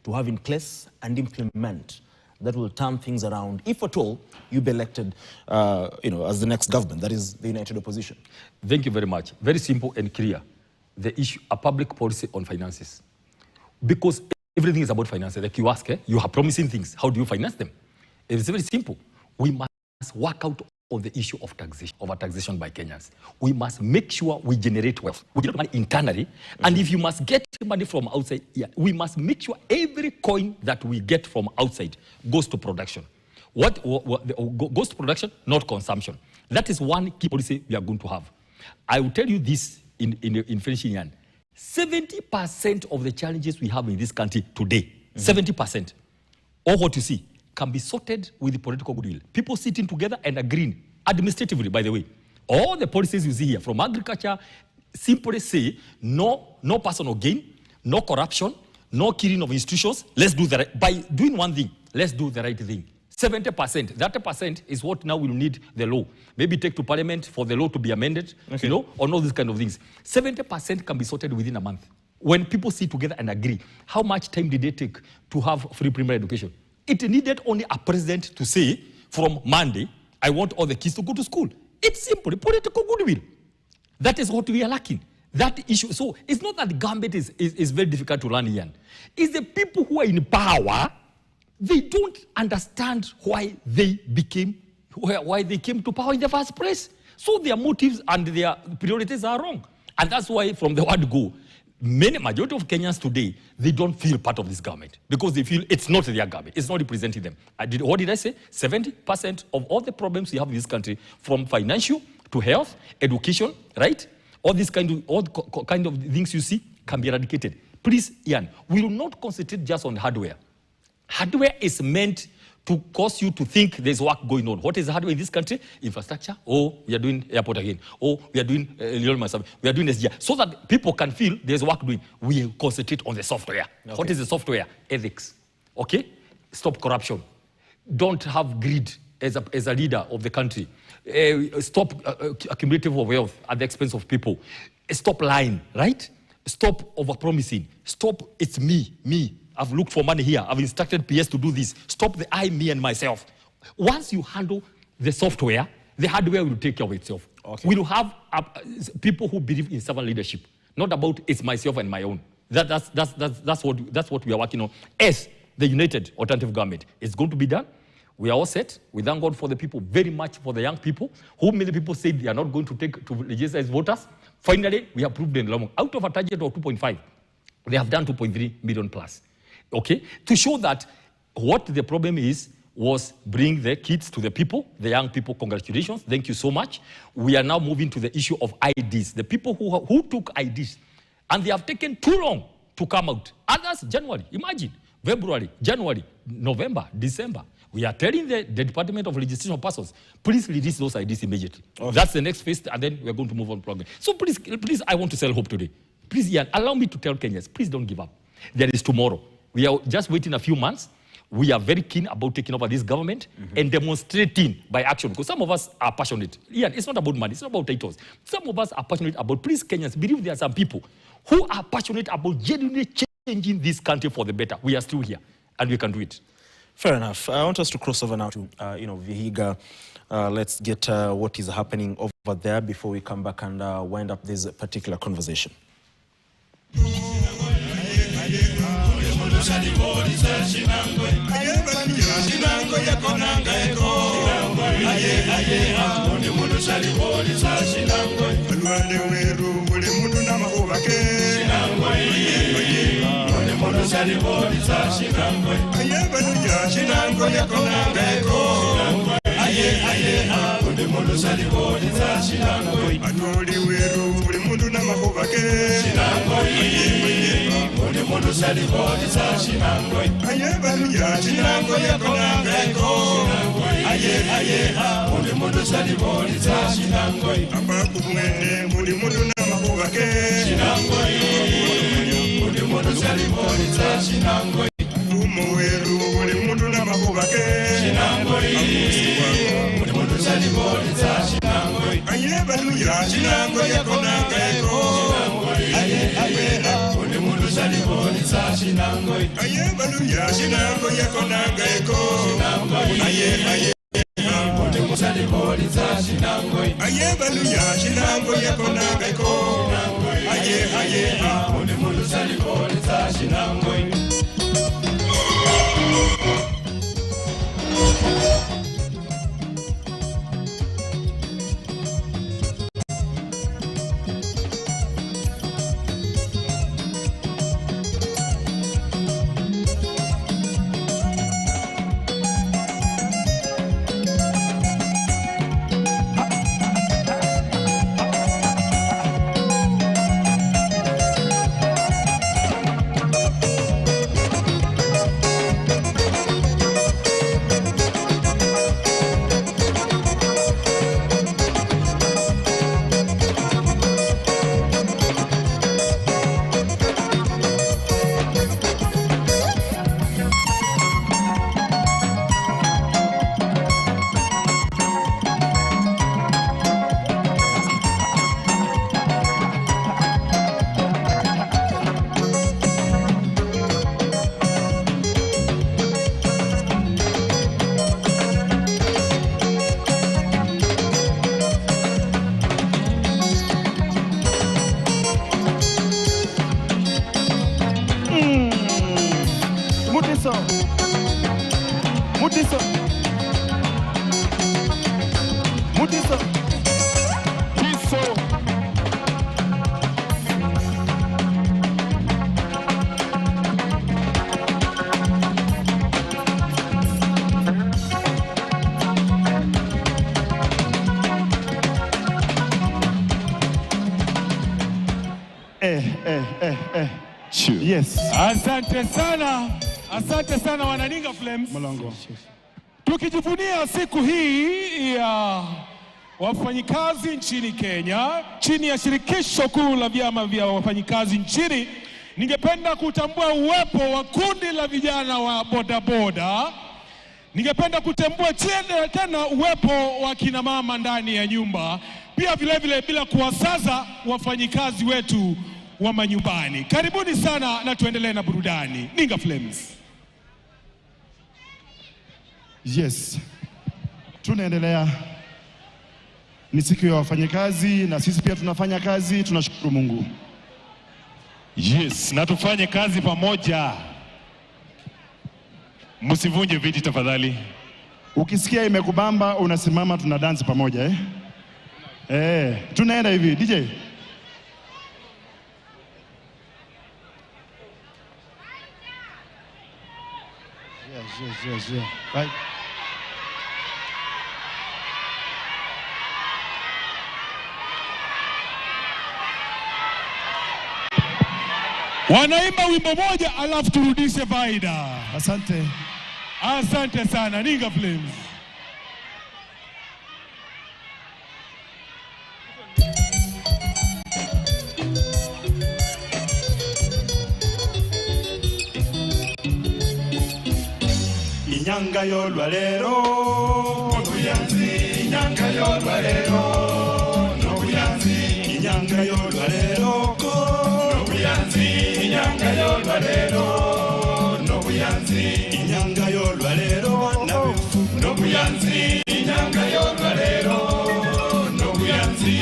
to have in place and implement that will turn things around, if at all you be elected as the next government, that is the United Opposition? Thank you very much. Very simple and clear. The issue, a public policy on finances. Because everything is about finances. Like you ask, you are promising things. How do you finance them? It's very simple. We must work out on the issue of taxation by Kenyans. We must make sure we generate wealth. We generate money internally. And if you must get money from outside, we must make sure every coin that we get from outside goes to production. What goes to production, not consumption. That is one key policy we are going to have. I will tell you this in finishing, 70% of the challenges we have in this country today, 70%, all what you see, can be sorted with the political goodwill. People sitting together and agreeing, administratively, by the way. All the policies you see here, from agriculture, simply say, no personal gain, no corruption, no killing of institutions. Let's do the right, by doing one thing, let's do the right thing. 70%, that percent is what now will need the law. Maybe take to parliament for the law to be amended, okay, on all these kind of things. 70% can be sorted within a month. When people sit together and agree, how much time did they take to have free primary education? It needed only a president to say, from Monday, I want all the kids to go to school. It's simple, political goodwill. That is what we are lacking. That issue. So it's not that the government is very difficult to run here. It's the people who are in power. They don't understand why they came to power in the first place. So their motives and their priorities are wrong. And that's why from the word go, majority of Kenyans today, they don't feel part of this government because they feel it's not their government. It's not representing them. What did I say? 70% of all the problems we have in this country, from financial to health, education, right? All kind of things you see can be eradicated. Please, Ian, we will not concentrate just on hardware. Hardware is meant to cause you to think there's work going on. What is hardware in this country? Infrastructure. Oh, we are doing airport again. Oh, we are doing we are doing SGR. So that people can feel there's work doing. We concentrate on the software. Okay. What is the software? Ethics. Okay? Stop corruption. Don't have greed as a leader of the country. Stop accumulative of wealth at the expense of people. Stop lying, right? Stop overpromising. Stop, it's me. I've looked for money here. I've instructed PS to do this. Stop the I, me, and myself. Once you handle the software, the hardware will take care of itself. Okay. We will have people who believe in servant leadership, not about it's myself and my own. That's what we are working on. As the United Alternative Government, it's going to be done. We are all set. We thank God for the people, very much for the young people, who many people said they are not going to take to register as voters. Finally, we have proved them wrong. Out of a target of 2.5, they have done 2.3 million plus. Okay, to show that what the problem was bring the kids to the people, the young people. Congratulations, thank you so much. We are now moving to the issue of IDs. The people who took IDs, and they have taken too long to come out. Others, January, imagine, February, January, November, December. We are telling the Department of Registration of Persons, please release those IDs immediately. Okay. That's the next phase, and then we are going to move on program. So please, I want to sell hope today. Please, Ian, allow me to tell Kenyans, please don't give up. There is tomorrow. We are just waiting a few months. We are very keen about taking over this government and demonstrating by action, because some of us are passionate. Ian, it's not about money, it's not about titles. Some of us are passionate about, please, Kenyans, believe there are some people who are passionate about genuinely changing this country for the better. We are still here, and we can do it. Fair enough. I want us to cross over now to, Vihiga. Let's get what is happening over there before we come back and wind up this particular conversation. Mombasa salibodi za shinangwe. Aye baluya shinangwe yakonangeko. Aye ha buli mundu salibodi za shinangwe. Atoli weru buli mundu na makuba ke. Shinangwe aye buli mundu salibodi za shinangwe. Aye baluya shinangwe yakonangeko. Aye ha buli mundu salibodi za shinangwe. Abaku mwene buli mundu na makuba ke. Shinangwe buli mundu salibodi za shinangwe. Umuweru buli mundu na makuba ke. Shinangwe buli mundu salibodi za shinangwe. Aye baluya shinangwe yakonangeko. Aye buli mundu salibodi za shinangwe. Aye baluya shinangwe yakonangeko. Aye buli mundu salibodi za shinangwe. Aye baluya shinangwe yakonangeko. Aye buli mundu salibodi za shinangwe. Yes. Asante sana wananinga Flames. Mlango. Tukijivunia siku hii ya wafanyikazi nchini Kenya, chini ya shirikisho kuu la vyama vya wafanyikazi nchini, ningependa kutambua uwepo wa kundi la vijana wa bodaboda. Ningependa kutambua tena uwepo wa kina mama ndani ya nyumba. Pia vile bila kuwasaza wafanyikazi wetu wa manyumbani. Karibuni sana na tuendelee na burudani. Ninga Flames. Yes. Tunaendelea. Ni siku ya wafanyikazi na sisi pia tunafanya kazi, tunashukuru Mungu. Yes, na tufanye kazi pamoja. Msivunje viti tafadhali. Ukisikia imekubamba unasimama, tuna dance pamoja tunaenda hivi DJ. Yes. Right. Wanaimba wimbo moja alafu turudishe faida. Asante sana Ninga Flames. Inyanga y'olwalero Nobuyanzi. Inyanga y'olwalero Nobuyanzi. Inyanga y'olwalero Nobuyanzi. Inyanga y'olwalero Nobuyanzi. Inyanga y'olwalero Nobuyanzi. Inyanga y'olwalero Nobuyanzi.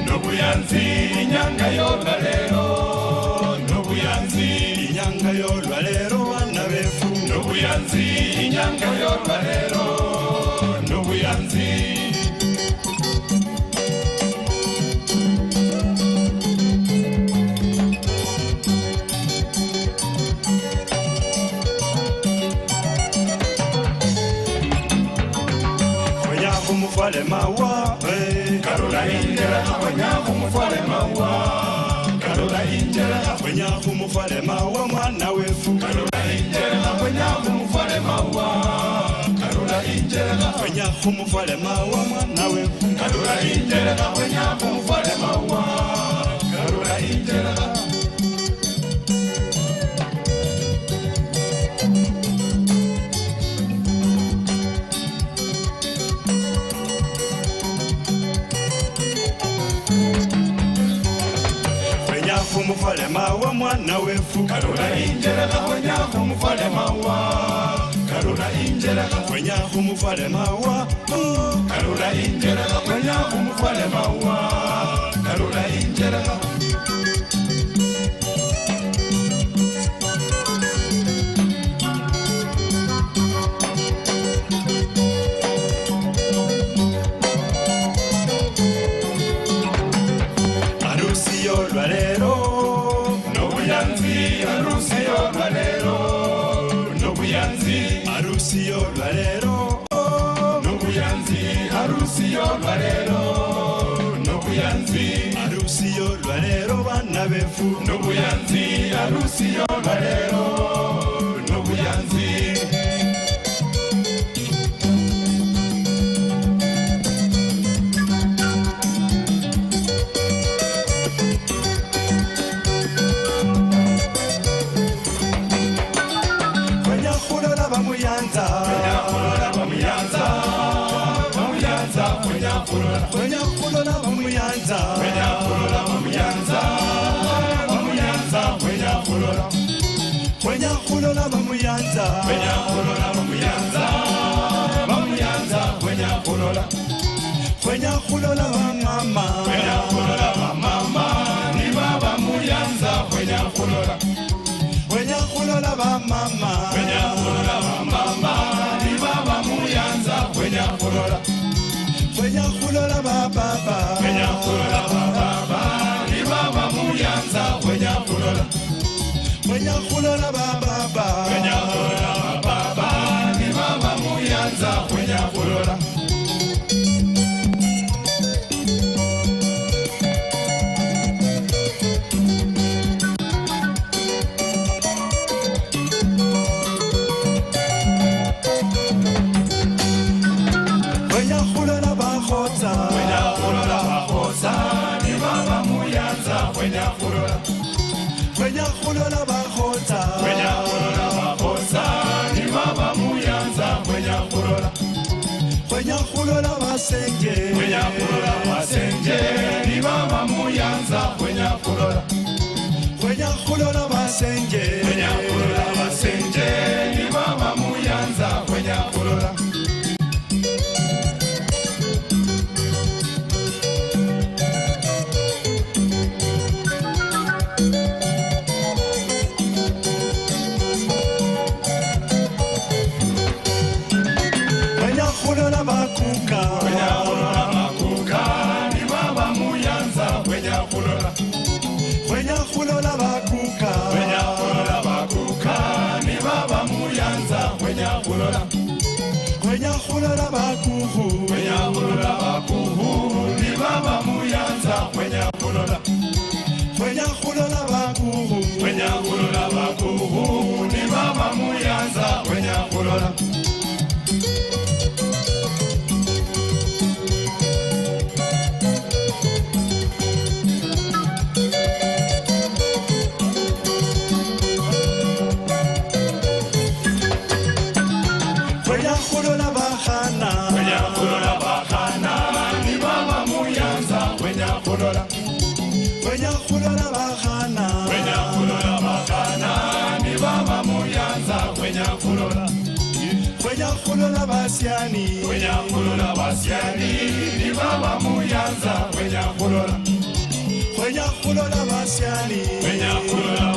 Nobuyanzi, inyanga y'olwalero Nobuyanzi. y'olwalero bana befu n'obuyanzi inyanga y'olwalero n'obuyanzi Mufale mawa, Karola Indela, Wanyafu Mufale mawa, Karola Indela, Wanyafu Mufale mawa, mwana wefu, Karola Indela, Wanyafu Mufale mawa, Karola Indela, Wanyafu Mufale mawa, mwana wefu, Karola Indela, Wanyafu Mufale mawa, Karola Indela. Mufale mawa mwana wefu Karola Indela Wanyafu Mufale mawa Karola Indela Wanyafu Mufale mawa Karola Indela Wanyafu Mufale mawa Karola Indela Arusi y'olwalero Arusi y'olwalero n'obuyanzi Arusi y'olwalero n'obuyanzi Arusi y'olwalero n'obuyanzi Arusi y'olwalero bana befu n'obuyanzi Arusi y'olwalero n'obuyanzi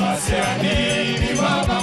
Basiani, ni baba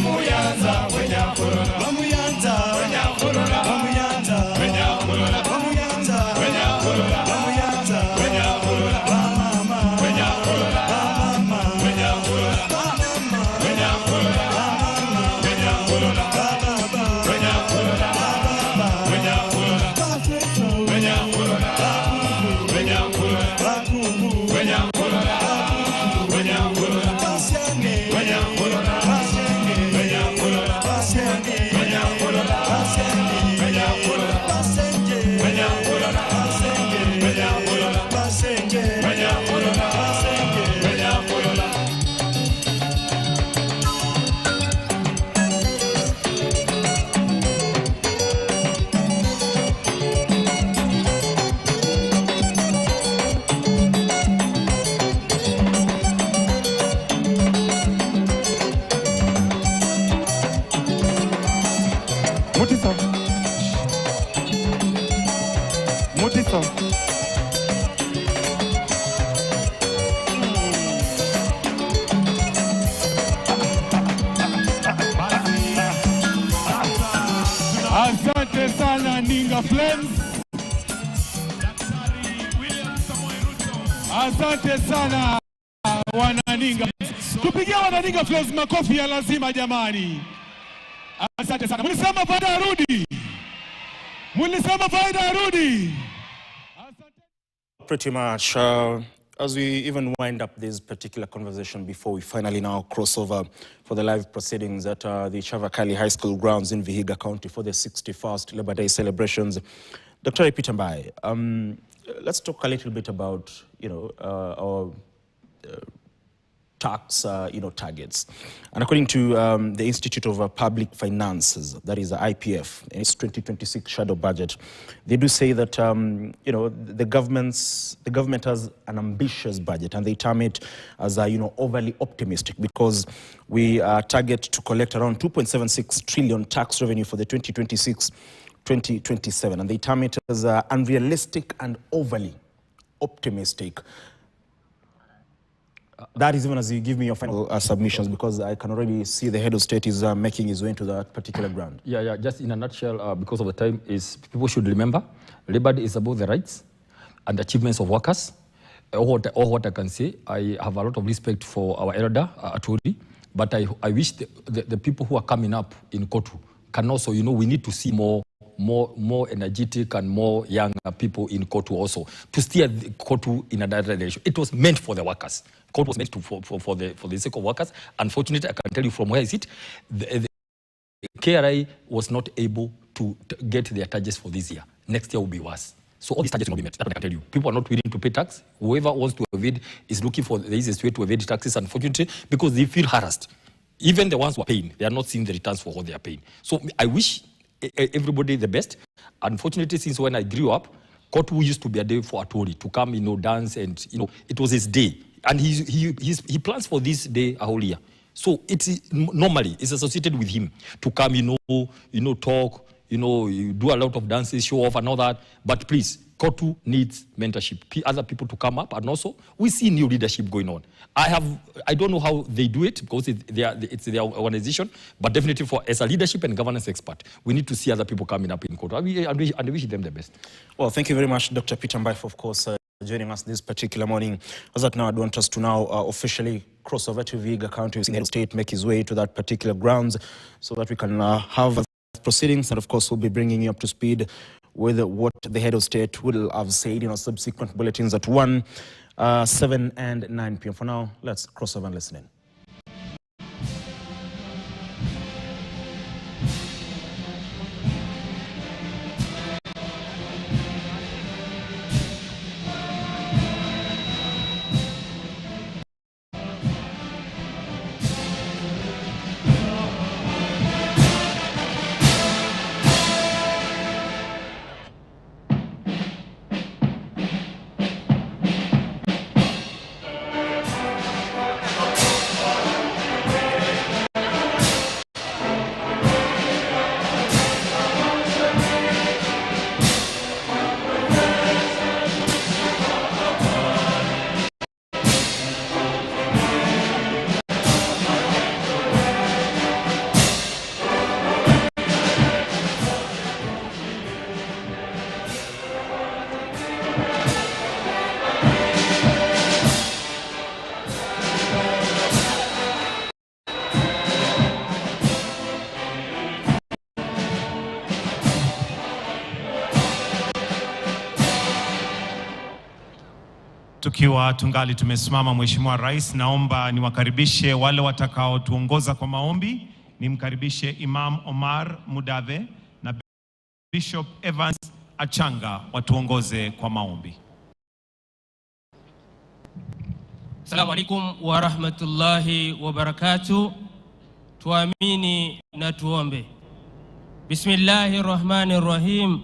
Mutiso. Asante sana Ninga Flames. Asante sana wananinga. Tupigie wananinga Flames makofi ya lazima jamani. Asante sana. Mlisema faida arudi. Mlisema faida arudi. Pretty much. As we even wind up this particular conversation before we finally now cross over for the live proceedings at the Chavakali High School grounds in Vihiga County for the 61st Labor Day celebrations, Dr. Pitambai, let's talk a little bit about, our tax, targets. And according to the Institute of Public Finances, that is the IPF, in its 2026 shadow budget, they do say that, the government has an ambitious budget, and they term it as, overly optimistic, because we target to collect around 2.76 trillion tax revenue for the 2026-2027, and they term it as unrealistic and overly optimistic. That is even as you give me your final submissions, because I can already see the head of state is making his way into that particular ground. Yeah. Just in a nutshell, because of the time, is people should remember, Labor Day is about the rights and achievements of workers. Or what I can say, I have a lot of respect for our elder, Aturi, but I wish the people who are coming up in Kotu can also, we need to see more energetic and more young people in Kotu also to steer Kotu in another direction. It was meant for the workers. Kotu was meant for the sake of workers. Unfortunately, I can tell you from where I sit, the KRI was not able to get their targets for this year. Next year will be worse. So all these targets will not be met. That's what I can tell you. People are not willing to pay tax. Whoever wants to evade is looking for the easiest way to evade taxes, unfortunately, because they feel harassed. Even the ones who are paying, they are not seeing the returns for what they are paying. So I wish everybody the best. Unfortunately, since when I grew up, Kotu used to be a day for Atori to come, dance, and it was his day. And he plans for this day a whole year. So normally it's associated with him to come, talk, do a lot of dances, show off and all that. But please, Kotu needs mentorship. Other people to come up, and also we see new leadership going on. I don't know how they do it, because it's their organization, but definitely as a leadership and governance expert, we need to see other people coming up in Kotu. And we wish them the best. Well, thank you very much, Dr. Peter Mbai, for, of course, joining us this particular morning. As at now, I want us to now officially cross over to Vihiga County, the head of state, make his way to that particular grounds so that we can have proceedings, and of course we'll be bringing you up to speed with what the head of state will have said in subsequent bulletins at 1, 7 and 9 p.m. For now, let's cross over and listen in. Tukiwa tungali tumesimama, Mheshimiwa Rais, naomba niwakaribishe wale watakao tuongoza kwa maombi. Nimkaribishe Imam Omar Mudave na Bishop Evans Achanga watuongoze kwa maombi. Assalamu alaikum wa rahmatullahi wa barakatuh. Tuamini na tuombe. Bismillahirrahmanirrahim.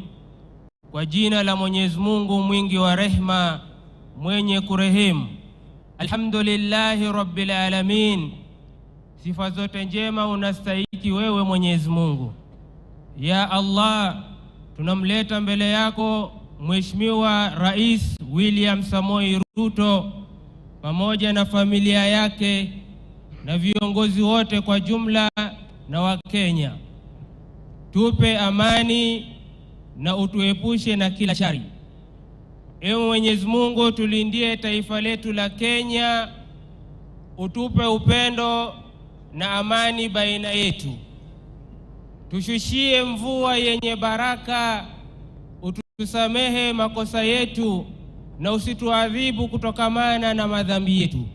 Kwa jina la Mwenyezi Mungu mwingi wa rehema, mwenye kurehemu. Alhamdulillahi rabbil alamin. Sifa zote njema unastahili wewe Mwenyezi Mungu. Ya Allah, tunamleta mbele yako Mheshimiwa Rais William Samoei Ruto pamoja na familia yake na viongozi wote kwa jumla na Wakenya. Tupe amani na utuepushe na kila shari. Ewe Mwenyezi Mungu, tulindie taifa letu la Kenya, utupe upendo na amani baina yetu. Tushushie mvua yenye baraka, utusamehe makosa yetu na usituadhibu kutokamana na madhambi yetu.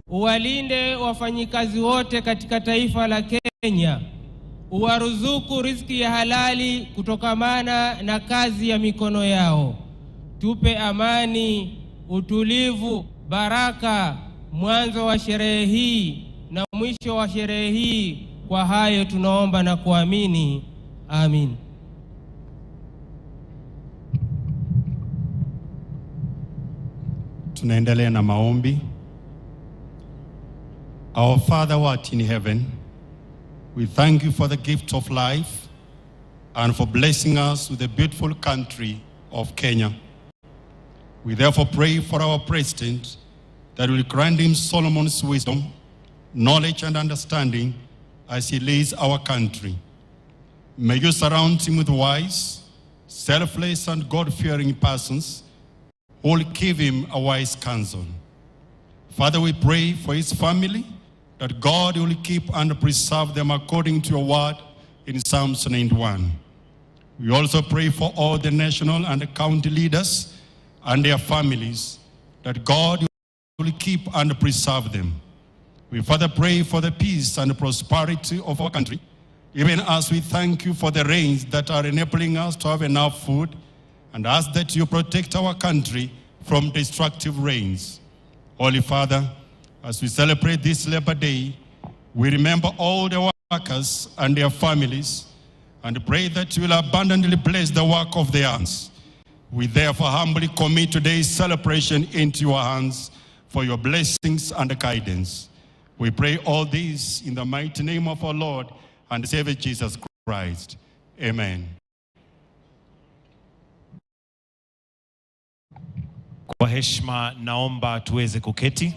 Uwalinde wafanyikazi wote katika taifa la Kenya, uwaruzuku riziki ya halali kutokamana na kazi ya mikono yao. Tupe amani, utulivu, baraka, mwanzo wa sherehe hii na mwisho wa sherehe hii. Kwa hayo tunaomba na kuamini. Amin. Tunaendelea na maombi. Our Father who art in heaven, we thank you for the gift of life and for blessing us with the beautiful country of Kenya. We therefore pray for our president that will grant him Solomon's wisdom, knowledge and understanding as he leads our country. May you surround him with wise, selfless and God-fearing persons who will give him a wise counsel. Father, we pray for his family, that God will keep and preserve them according to your word in Psalms 91. We also pray for all the national and the county leaders and their families, that God will keep and preserve them. We further pray for the peace and prosperity of our country, even as we thank you for the rains that are enabling us to have enough food, and ask that you protect our country from destructive rains. Holy Father, as we celebrate this Labor Day, we remember all the workers and their families, and pray that you will abundantly bless the work of their hands. We therefore humbly commit today's celebration into your hands for your blessings and guidance. We pray all this in the mighty name of our Lord and Savior Jesus Christ. Amen. Kwa heshima naomba tuweze kuketi.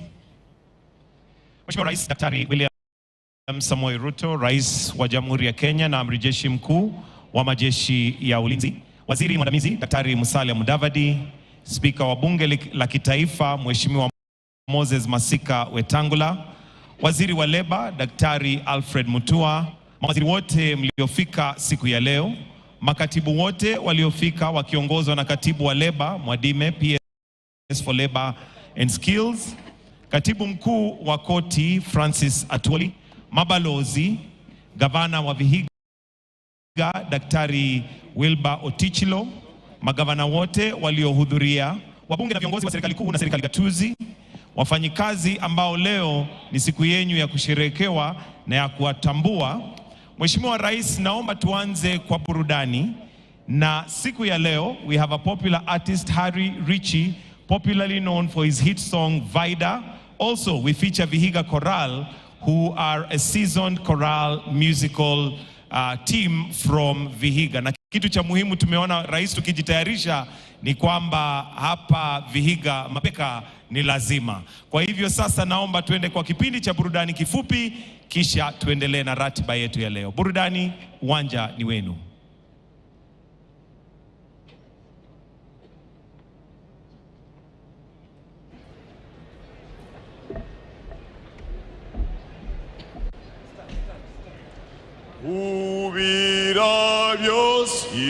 Mheshimiwa Rais Daktari William Samoei Ruto, Rais wa Jamhuri ya Kenya na Amiri Jeshi Mkuu wa Majeshi ya Ulinzi, Waziri Mwandamizi Daktari Musalia Mudavadi, Spika wa Bunge la Kitaifa Mheshimiwa Moses Masika Wetangula, Waziri wa Leba Daktari Alfred Mutua, mawaziri wote mliofika siku ya leo, makatibu wote waliofika wakiongozwa na Katibu wa Leba Mwadime PS for Labor and Skills, Katibu Mkuu wa Koti Francis Atwoli, mabalozi, Gavana wa Vihiga Daktari Wilbur Otichilo, magavana wote waliohudhuria, wabunge na viongozi wa serikali kuu na serikali gatuzi, wafanyikazi ambao leo ni siku yenu ya kusherekewa na ya kuwatambua. Mheshimiwa Rais, naomba tuanze kwa burudani, na siku ya leo we have a popular artist, Harry Ritchie, popularly known for his hit song Vida. Also we feature Vihiga Chorale, who are a seasoned chorale musical team from Vihiga. Na kitu cha muhimu tumeona Rais tukijitayarisha ni kwamba hapa Vihiga mapeka ni lazima. Kwa hivyo sasa naomba tuende kwa kipindi cha burudani kifupi, kisha tuendelee na ratiba yetu ya leo. Burudani, uwanja ni wenu. Ubira vyosi.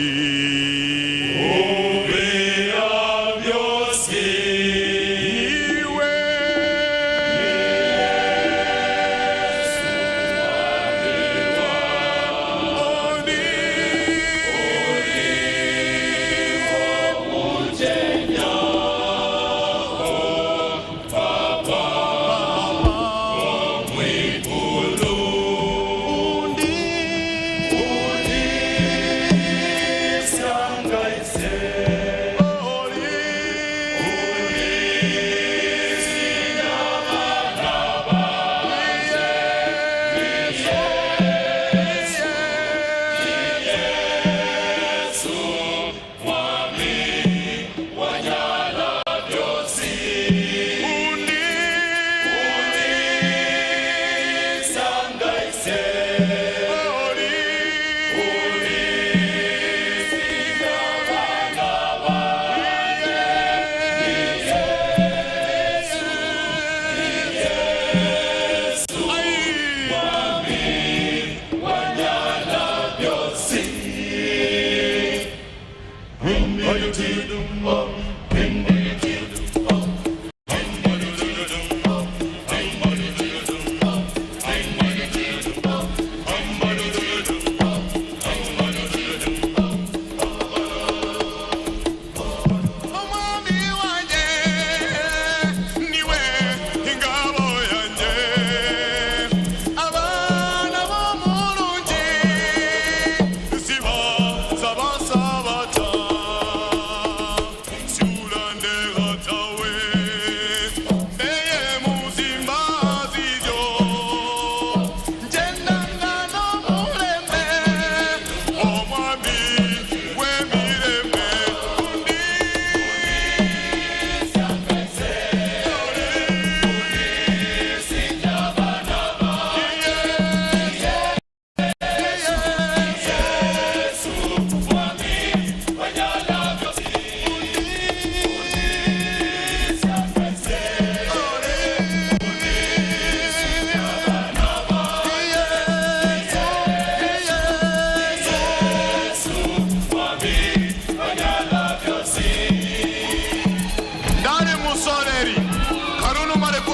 Yesu,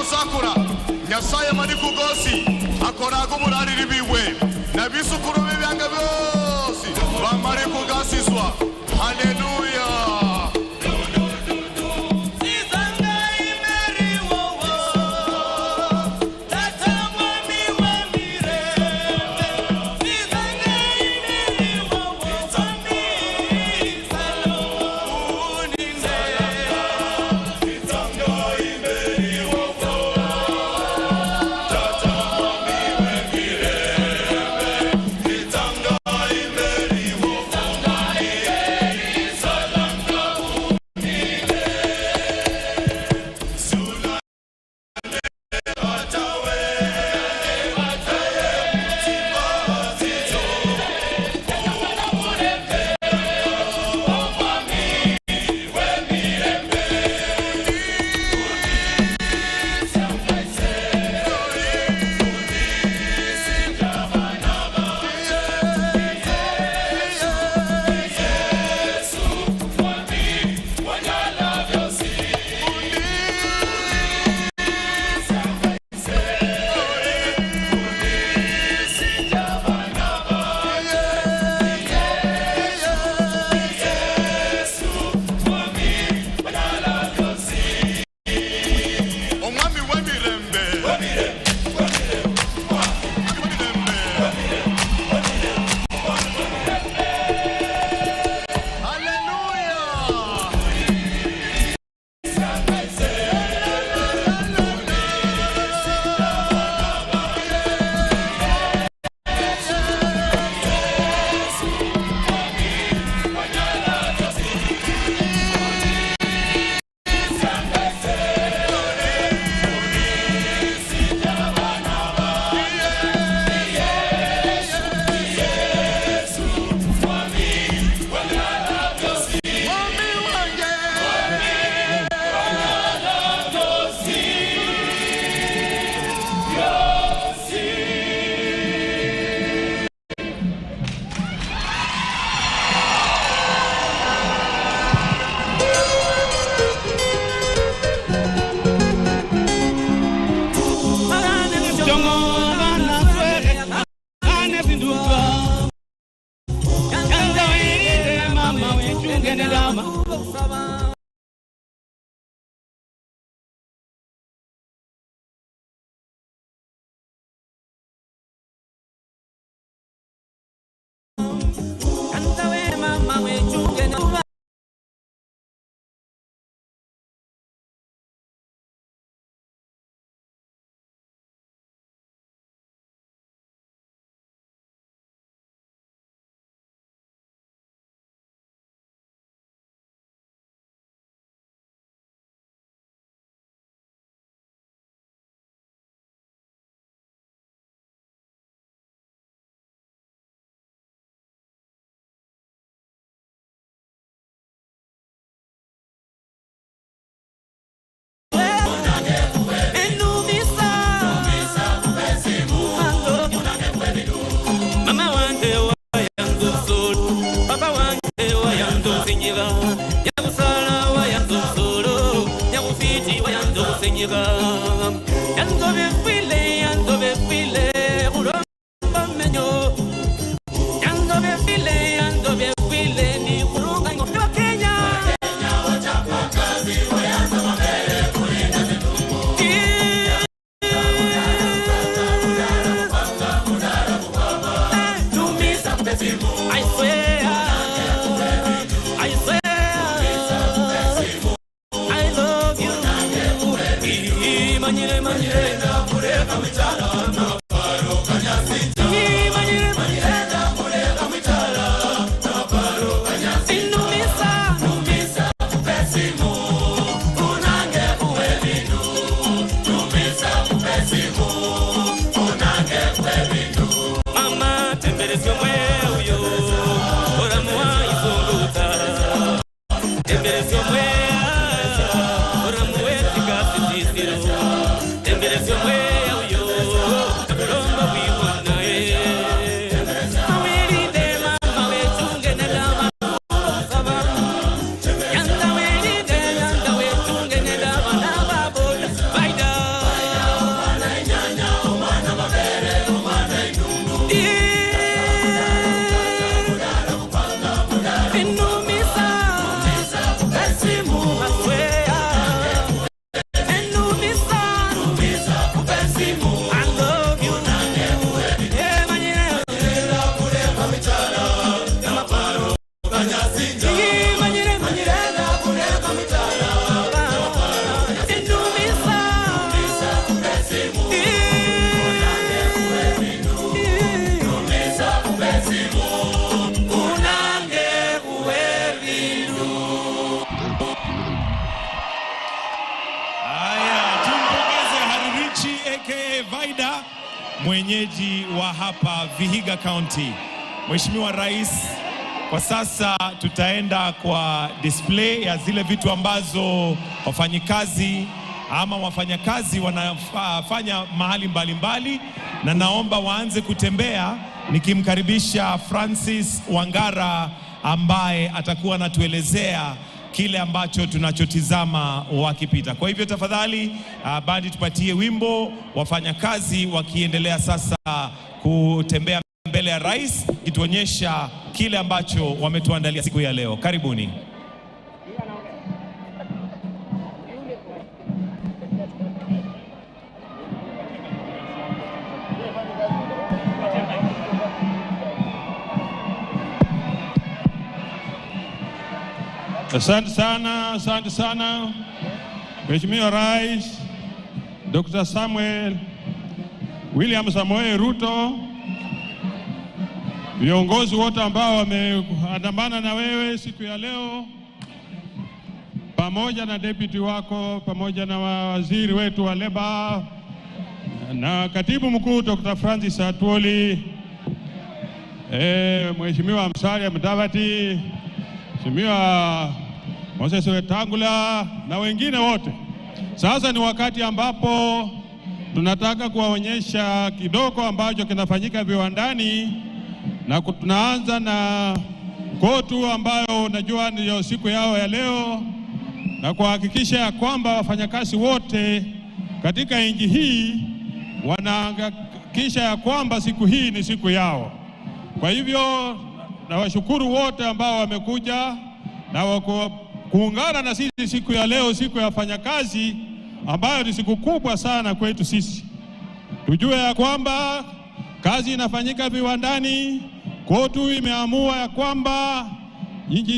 musakura nyasaye mari kugosi akoraga umurariri biwe nabisukuru bibyange byose bamare kugasizwa haleluya. mwenyeji wa hapa Vihiga County. Mheshimiwa Rais, kwa sasa tutaenda kwa display ya zile vitu ambazo wafanyakazi wanafanya mahali mbalimbali, na naomba waanze kutembea nikimkaribisha Francis Wangara ambaye atakuwa anatuelezea kile ambacho tunachotizama wakipita. Kwa hivyo tafadhali, bandi tupatie wimbo, wafanyakazi wakiendelea sasa kutembea mbele ya rais, ituonyesha kile ambacho wametuandalia siku ya leo. Karibuni. Asante sana Mheshimiwa Rais Dr. William Samoei Ruto, viongozi wote ambao wameandamana na wewe siku ya leo, pamoja na deputy wako, pamoja na waziri wetu wa Leba na katibu mkuu Dr. Francis Atwoli, Mheshimiwa Musalia Mudavadi, Mheshimiwa Moses Wetangula na wengine wote. Sasa ni wakati ambapo tunataka kuwaonyesha kidogo ambacho kinafanyika viwandani, na tunaanza na KOTU ambayo unajua ndio siku yao ya leo, na kuhakikisha ya kwamba wafanyakazi wote katika nchi hii wanahakikisha ya kwamba siku hii ni siku yao. Kwa hivyo na washukuru wote ambao wamekuja na kuungana na sisi siku ya leo, siku ya wafanyakazi, ambayo ni siku kubwa sana kwetu sisi. Tujue ya kwamba kazi inafanyika viwandani. KOTU imeamua ya kwamba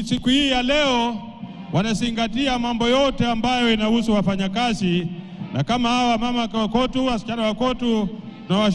siku hii ya leo wanazingatia mambo yote ambayo inahusu wafanyakazi, na kama hawa mama wa KOTU, wasichana wa KOTU na